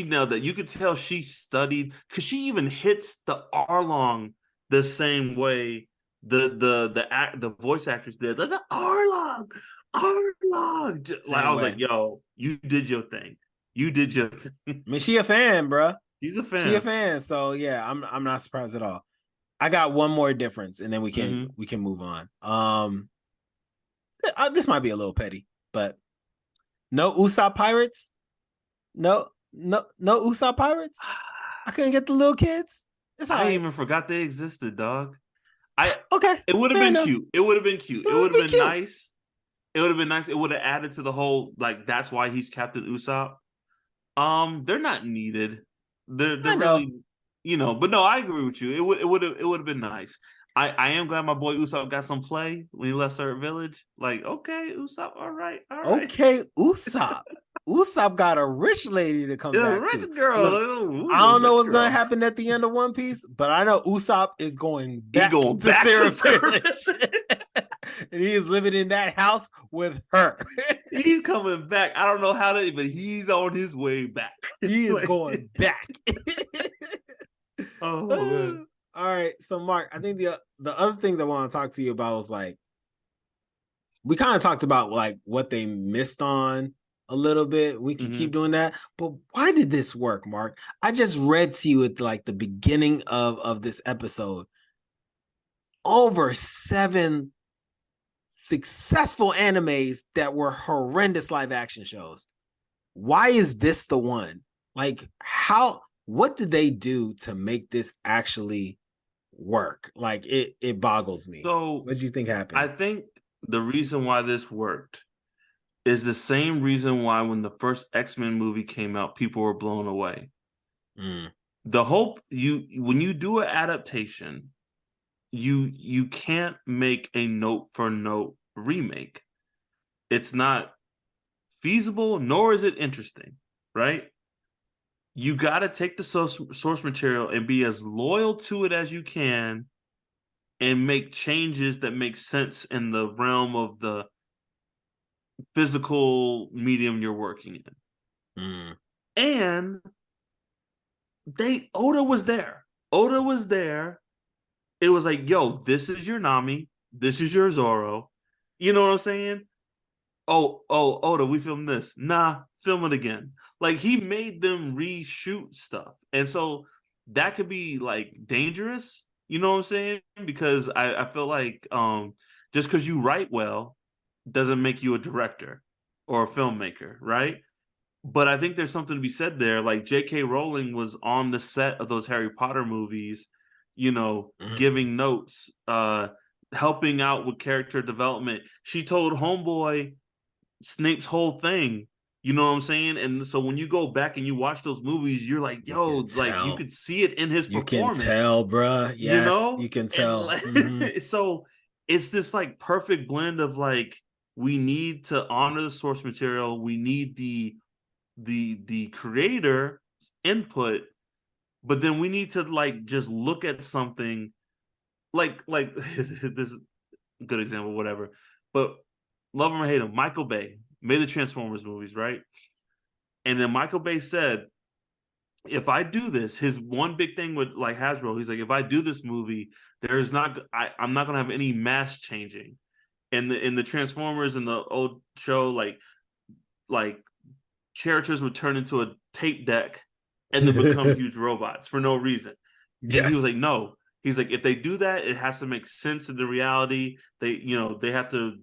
nailed that. You could tell she studied because she even hits the Arlong the same way the voice actress did. The Arlong, Arlong. Like I Same was like, way. yo, you did your thing. You did your thing. I mean, she a fan, bro. She's a She a fan. fan. So yeah, I'm not surprised at all. I got one more difference, and then Mm-hmm. we can move on. This might be a little petty, but no Usopp pirates. No Usopp pirates. I couldn't get the little kids. It's all I right. even forgot they existed, dog. I Okay, It would have fair been enough. cute. It would have been cute. It It would would have be been cute. nice. It would have been nice. It would have added to the whole like that's why he's Captain Usopp. They're not needed. They're I know. really, but no, I agree with you. It would have been nice. I am glad my boy Usopp got some play when he left Syrup Village. Like, okay, Usopp, all right, all right. Okay, Usopp. Usopp got a rich lady to come Yeah, back rich to. girl, Look, I ooh, don't know rich what's gonna girl. happen at the end of One Piece, but I know Usopp is going He back going to back to Sarah Syrup Village. And he is living in that house with her. He's coming back. I don't know how to, but he's on his way back. He is Like, going back. oh man. All right, so Mark, I think the other things I want to talk to you about was like we kind of talked about like what they missed on a little bit. We can keep Mm-hmm. doing that, but why did this work, Mark? I just read to you at like the beginning of this episode over 7 successful animes that were horrendous live action shows. Why is this the one? Like, what did they do to make this actually work? Like, it boggles me. So What do you think I happened? think the reason why this worked is the same reason why when the first X-Men movie came out, people were blown away. Mm, The hope when you do an adaptation, you can't make a note for note remake. It's not feasible, nor is it interesting, right? You got to take the source material and be as loyal to it as you can and make changes that make sense in the realm of physical medium you're working in. Mm. And Oda was there. Oda was there. It was like, yo, this is your Nami. This is your Zoro. You know what I'm saying? Oh, Oda, we filmed this. Nah, film it again. Like, he made them reshoot stuff. And so that could be like dangerous, you know what I'm saying? Because I feel like just because you write well doesn't make you a director or a filmmaker, right? But I think there's something to be said there. Like, J.K. Rowling was on the set of those Harry Potter movies, you know, giving notes, helping out with character development. She told Homeboy Snape's whole thing. You know what I'm saying? And so when you go back and you watch those movies, you're like, yo, like you could see it in his performance. You can tell, bruh. Yes, you know, you can tell. Like, so it's this like perfect blend of like, we need to honor the source material. We need the creator input, but then we need to like just look at something like this is a good example, whatever. But love him or hate him, Michael Bay made the Transformers movies, right? And then Michael Bay said, if I do this, his one big thing with like Hasbro, he's like, if I do this movie, I'm not gonna have any mass changing. And in the Transformers in the old show, like characters would turn into a tape deck and then become huge robots for no reason. Yes. And he was like, no. He's like, if they do that, it has to make sense in the reality. They have to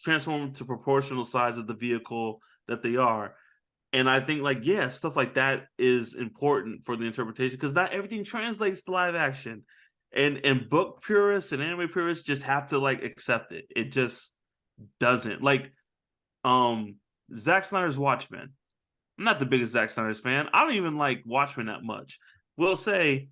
transform to proportional size of the vehicle that they are. And I think like, yeah, stuff like that is important for the interpretation, because not everything translates to live action. And book purists and anime purists just have to like accept it. It just doesn't. Like Zack Snyder's Watchmen. I'm not the biggest Zack Snyder's fan. I don't even like Watchmen that much. We'll say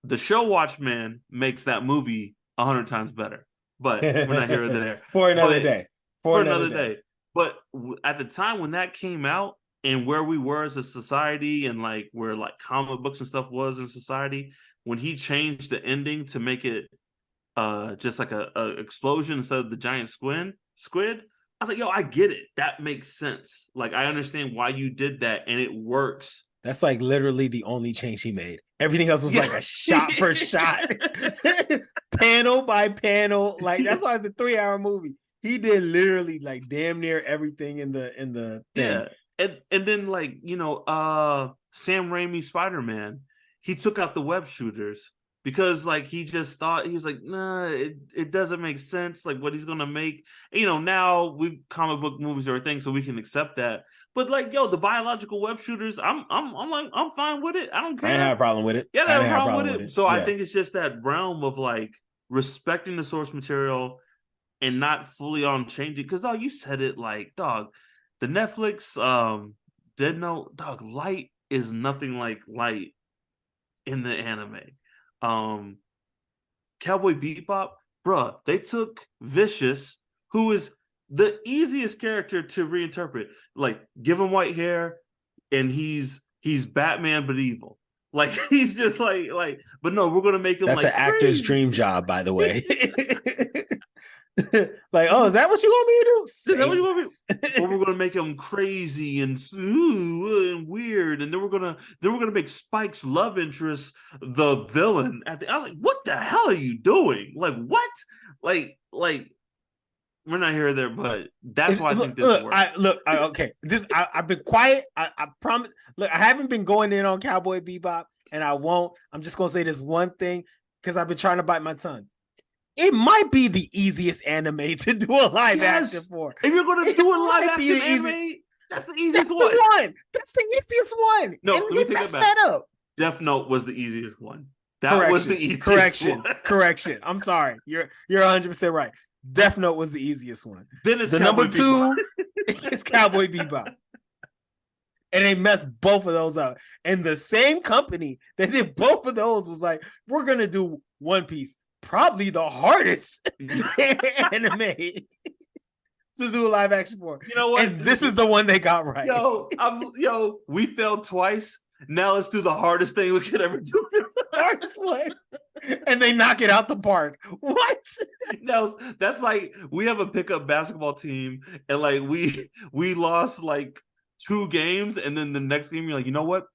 the show Watchmen makes that movie 100 times better. But we're not here or there. For another day. For another day. But at the time when that came out and where we were as a society and like where like comic books and stuff was in society, when he changed the ending to make it just like a explosion instead of the giant squid, I was like, yo, I get it. That makes sense. Like, I understand why you did that, and it works. That's like literally the only change he made. Everything else was like a shot for shot, panel by panel. Like, that's why it's a 3-hour movie. He did literally like damn near everything in the thing. Yeah, and then like Sam Raimi's Spider-Man, he took out the web shooters. Because like he just thought, he was like, nah, it doesn't make sense, like what he's gonna make. Now comic book movies are a thing, so we can accept that. But like, yo, the biological web shooters, I'm fine with it. I don't care. I didn't have a problem with it. Yeah, I have a problem with it. So yeah. I think it's just that realm of like respecting the source material and not fully on changing. Because dog, you said it, like, dog, the Netflix Dead Note, dog, Light is nothing like Light in the anime. Cowboy Bebop, bruh, they took Vicious, who is the easiest character to reinterpret. Like, give him white hair, and he's Batman but evil. Like, he's just like, but no, we're gonna make him. That's like an actor's dream job, by the way. Like, oh, is that what you want me to do? Is that what you want me? Or we're gonna make him crazy and weird, and then we're gonna make Spike's love interest the villain. I was like, what the hell are you doing? Like, what? Like we're not here or there, but that's why I think this works. Okay. I've been quiet. I promise. Look, I haven't been going in on Cowboy Bebop, and I won't. I'm just gonna say this one thing because I've been trying to bite my tongue. It might be the easiest anime to do a live action for. If you're going to do a live action anime, that's the easiest one. That's the easiest one. No, and let me take that up. Death Note was the easiest one. That was the easiest one. Correction. I'm sorry. You're 100% right. Death Note was the easiest one. Then it's the number 2 is Cowboy Bebop. And they messed both of those up. And the same company that did both of those was like, we're going to do One Piece. Probably the hardest anime to do a live action for. You know what? And this is the one they got right. Yo, we failed twice. Now let's do the hardest thing we could ever do. The hardest one. and they knock it out the park. What? No, that's like we have a pickup basketball team, and like we lost like 2 games, and then the next game you're like, you know what?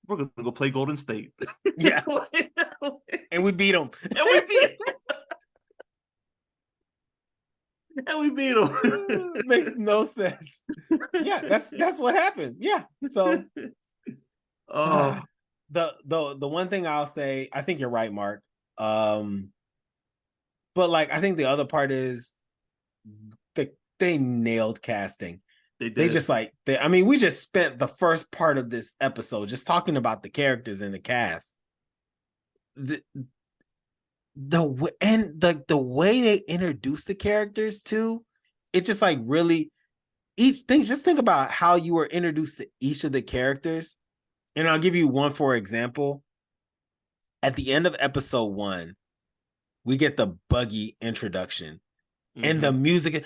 We're gonna go play Golden State. Yeah, and we beat them. And we beat and we beat them. Makes no sense. Yeah, that's what happened. Yeah. So Oh, the one thing I'll say, I think you're right, Mark. But like I think the other part is they nailed casting. they did. They just like I mean, we just spent the first part of this episode just talking about the characters in the cast. The way they introduce the characters too, it just like really each thing. Just think about how you were introduced to each of the characters, and I'll give you one for example. At the end of episode 1, we get the Buggy introduction, and the music,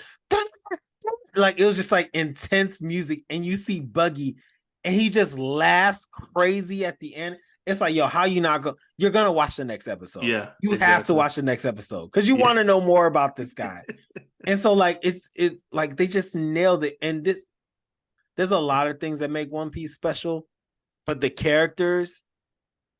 like it was just like intense music, and you see Buggy, and he just laughs crazy at the end. It's like, yo, how you not go? You're gonna watch the next episode. Yeah, you have to watch the next episode because you want to know more about this guy. And so, like, it's like they just nailed it. And there's a lot of things that make One Piece special, but the characters,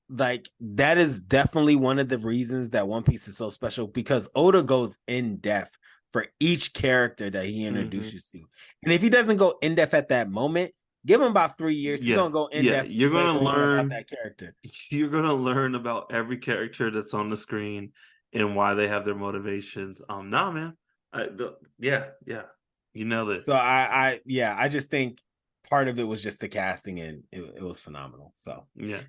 like, that is definitely one of the reasons that One Piece is so special, because Oda goes in depth for each character that he introduces to. And if he doesn't go in depth at that moment, give him about 3 years. He's gonna go in depth. You're gonna learn about that character. You're gonna learn about every character that's on the screen and why they have their motivations. Nah, man. Yeah. You nailed it. So I just think part of it was just the casting, and it was phenomenal. So yeah.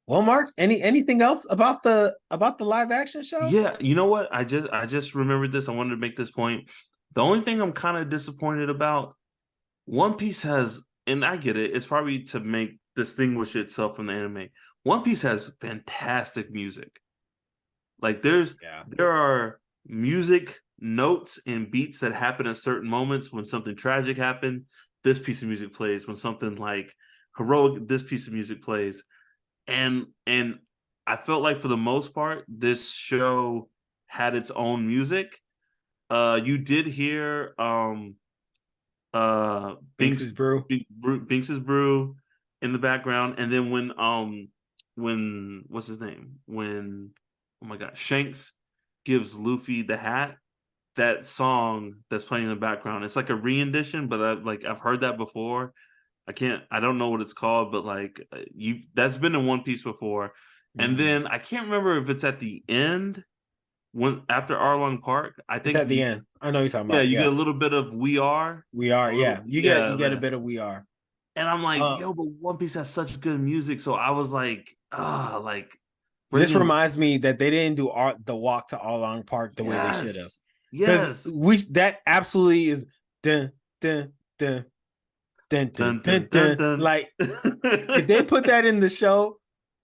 Well, Mark, anything else about the live action show? Yeah, you know what? I just remembered this. I wanted to make this point. The only thing I'm kind of disappointed about, One Piece has, and I get it, it's probably to distinguish itself from the anime. One Piece has fantastic music. Like there are music notes and beats that happen at certain moments. When something tragic happened, this piece of music plays. When something like heroic, this piece of music plays. And I felt like for the most part, this show had its own music. You did hear Binks's Brew. Binks's Brew in the background, and then when what's his name? When, oh my god, Shanks gives Luffy the hat, that song that's playing in the background, it's like a re-rendition, but I've heard that before. I don't know what it's called, but like that's been in One Piece before. Mm-hmm. And then I can't remember if it's at the end, when after Arlong Park. I think it's at the end. I know you're talking about. Yeah, you get a little bit of We Are. Yeah. You get a bit of We Are. And I'm like, yo, but One Piece has such good music. So I was like, this reminds me that they didn't do the walk to Arlong Park the way they should have. Yes. That absolutely is dun dun dun dun dun dun dun, dun. Like if they put that in the show,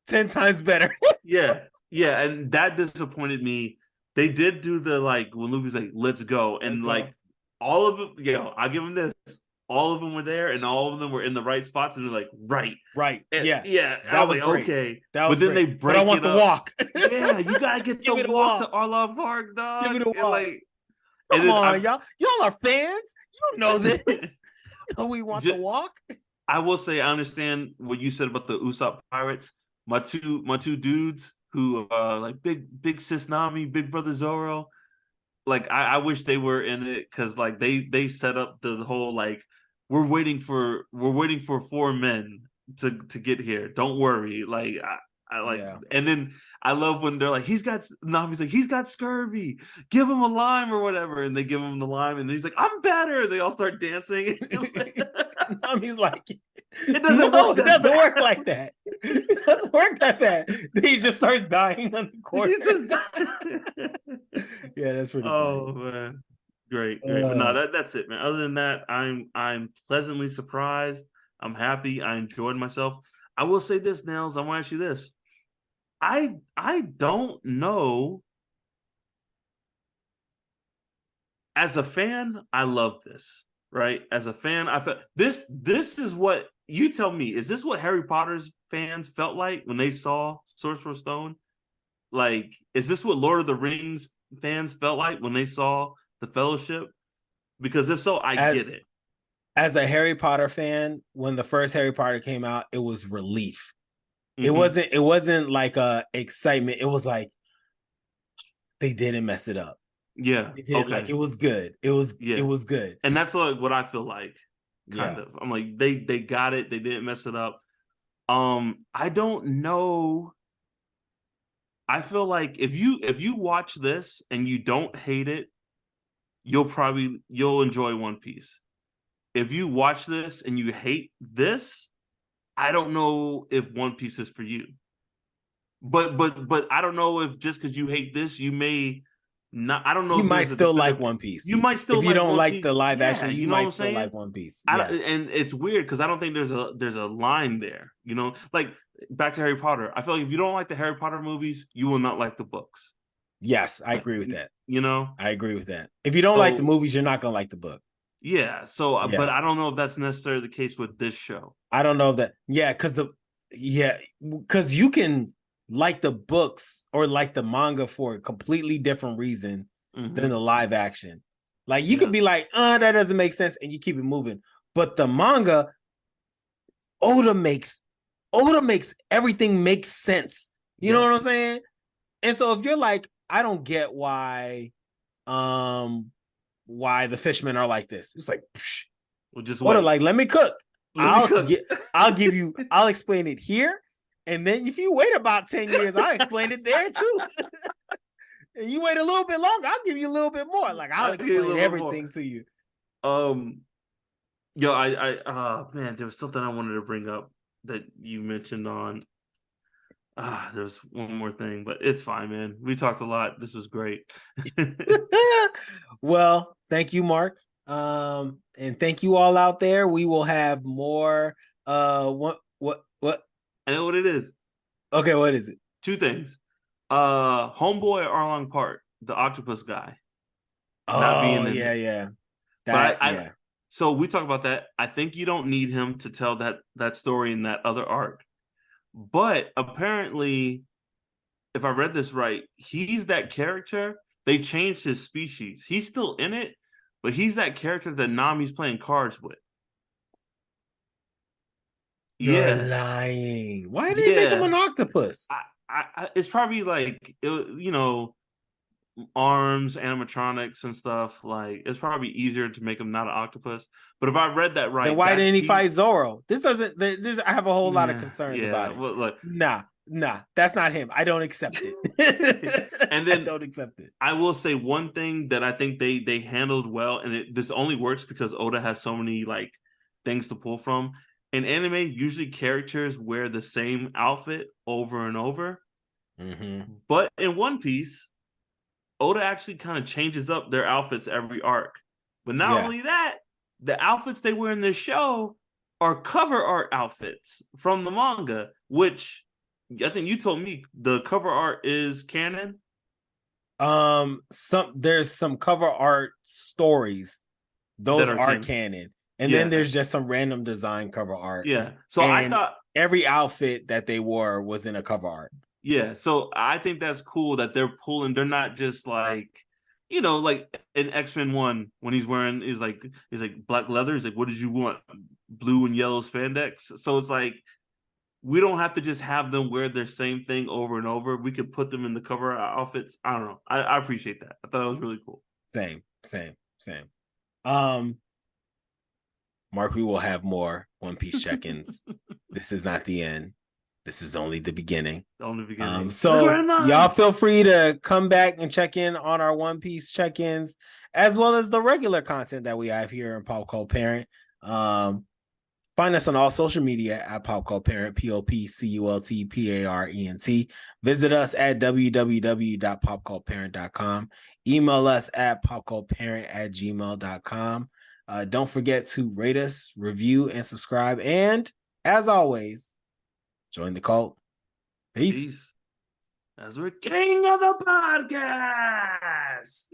10 times better. yeah, and that disappointed me. They did do the like when Luffy's like, "Let's go," and all of them. I'll give them this. All of them were there, and all of them were in the right spots, and they're like, right. And, yeah. I was like, great. Okay, but then they break. But I want the walk. Yeah, you gotta get the walk to Arlong Park, dog. Give me the walk. Come on, y'all are fans. You know this. We want the walk. I will say I understand what you said about the Usopp Pirates. My two dudes who like big sis Nami, big brother Zoro. Like I wish they were in it, because like they set up the whole like we're waiting for 4 men to get here. Don't worry. Like I like, and then I love when they're like, Nami's like, he's got scurvy, give him a lime or whatever, and they give him the lime, and he's like, I'm better. They all start dancing. Nami's like, it doesn't work like that. It doesn't work like that. He just starts dying on the court. Yeah, that's pretty. Oh funny. Man, great. But no, that's it, man. Other than that, I'm pleasantly surprised. I'm happy. I enjoyed myself. I will say this, Nails. I want to ask you this. I don't know. As a fan, I love this. Right? As a fan, I felt this is what you tell me. Is this what Harry Potter's fans felt like when they saw Sorcerer's Stone? Like, is this what Lord of the Rings fans felt like when they saw the Fellowship? Because if so, I As get it. as a Harry Potter fan, when the first Harry Potter came out, it was relief. Hmm. It wasn't like a excitement. It was like they didn't mess it up. Yeah. They did like Okay. it was good. It Yeah. was good. And that's like what I feel like, kind Yeah. of. I'm like, they got it. They didn't mess it up. I don't know. I feel like if you watch this and you don't hate it, you'll enjoy One Piece. If you watch this and you hate this, I don't know if One Piece is for you. But I don't know if just because you hate this, you may not. I don't know You if might there's a still like definitive. One Piece. You might still If you like don't One like the Piece. live Yeah, action, you you know what might I'm still saying. like One Piece. I Yeah. don't, and it's weird because I don't think there's a line there. You know, like back to Harry Potter. I feel like if you don't like the Harry Potter movies, you will not like the books. Yes, I Like, agree with that. you know. I agree with that. If you don't like the So movies, you're not gonna like the book. yeah. So, Yeah. but I don't know if that's necessarily the case with this show. I don't know if that. Because you can like the books or like the manga for a completely different reason than Hmm. the live action. Like you could Yeah. be like, that doesn't make sense, and you keep it moving. But the manga, Oda makes Oda makes everything make sense. You know what I'm Yes. saying? And so if you're like, I don't get why the fishmen are like this. It's like, psh, We'll just Oda, wait. like, let me cook. Let me cook. I'll explain it here. And then if you wait about 10 years, I'll explain it there too. And you wait a little bit longer, I'll give you a little bit more. Like I'll I'll give you a explain little bit more. everything to you. Um, Yo, man, there was something I wanted to bring up that you mentioned on. There's one more thing, but it's fine, man. We talked a lot. This was great. Well, thank you, Mark. And thank you all out there. We will have more. What? I know what it is. Okay, what is it? Two things. Homeboy Arlong Park, the octopus guy, not being Oh, in yeah, it. yeah. But That, I yeah. so we talk about that. I think you don't need him to tell that story in that other arc. But apparently, if I read this right, he's that character. They changed his species. He's still in it, but he's that character that Nami's playing cards with. You're Yeah, lying. Why did they make him yeah. an octopus? It's probably like arms, animatronics, and stuff. Like it's probably easier to make him not an octopus. But if I read that Then right, why that's didn't he he. fight Zoro? This doesn't. This I have a whole lot of Yeah, concerns yeah. about it. Well, look, Nah, that's not him. I don't accept it. and I then don't accept it. I will say one thing that I think they handled well, and this only works because Oda has so many like things to pull from. In anime, usually characters wear the same outfit over and over, but in One Piece, Oda actually kind of changes up their outfits every arc. But not Yeah. only that, the outfits they wear in this show are cover art outfits from the manga, which I think you told me the cover art is canon. There's some cover art stories. That Those are are canon. canon. And then Yeah. there's just some random design cover art. Yeah. So I And thought, every outfit that they wore was in a cover art. yeah. So I think that's cool that they're not just like, like in X-Men 1 when he's like black leather. He's like, what did you want? Blue and yellow spandex. So it's like we don't have to just have them wear their same thing over and over. We could put them in the cover outfits. I don't know. I appreciate that. I thought it was really cool. Same. Um, Mark, we will have more One Piece check-ins. This is not the end. This is only the beginning. On the beginning. So y'all feel free to come back and check in on our One Piece check-ins, as well as the regular content that we have here in Pop Cult Parent. Find us on all social media at Pop Cult Parent, POPCULTPARENT. Visit us at www.popcultparent.com. Email us at popcultparent@gmail.com. Don't forget to rate us, review, and subscribe. And as always, join the cult. Peace. As we're king of the podcast.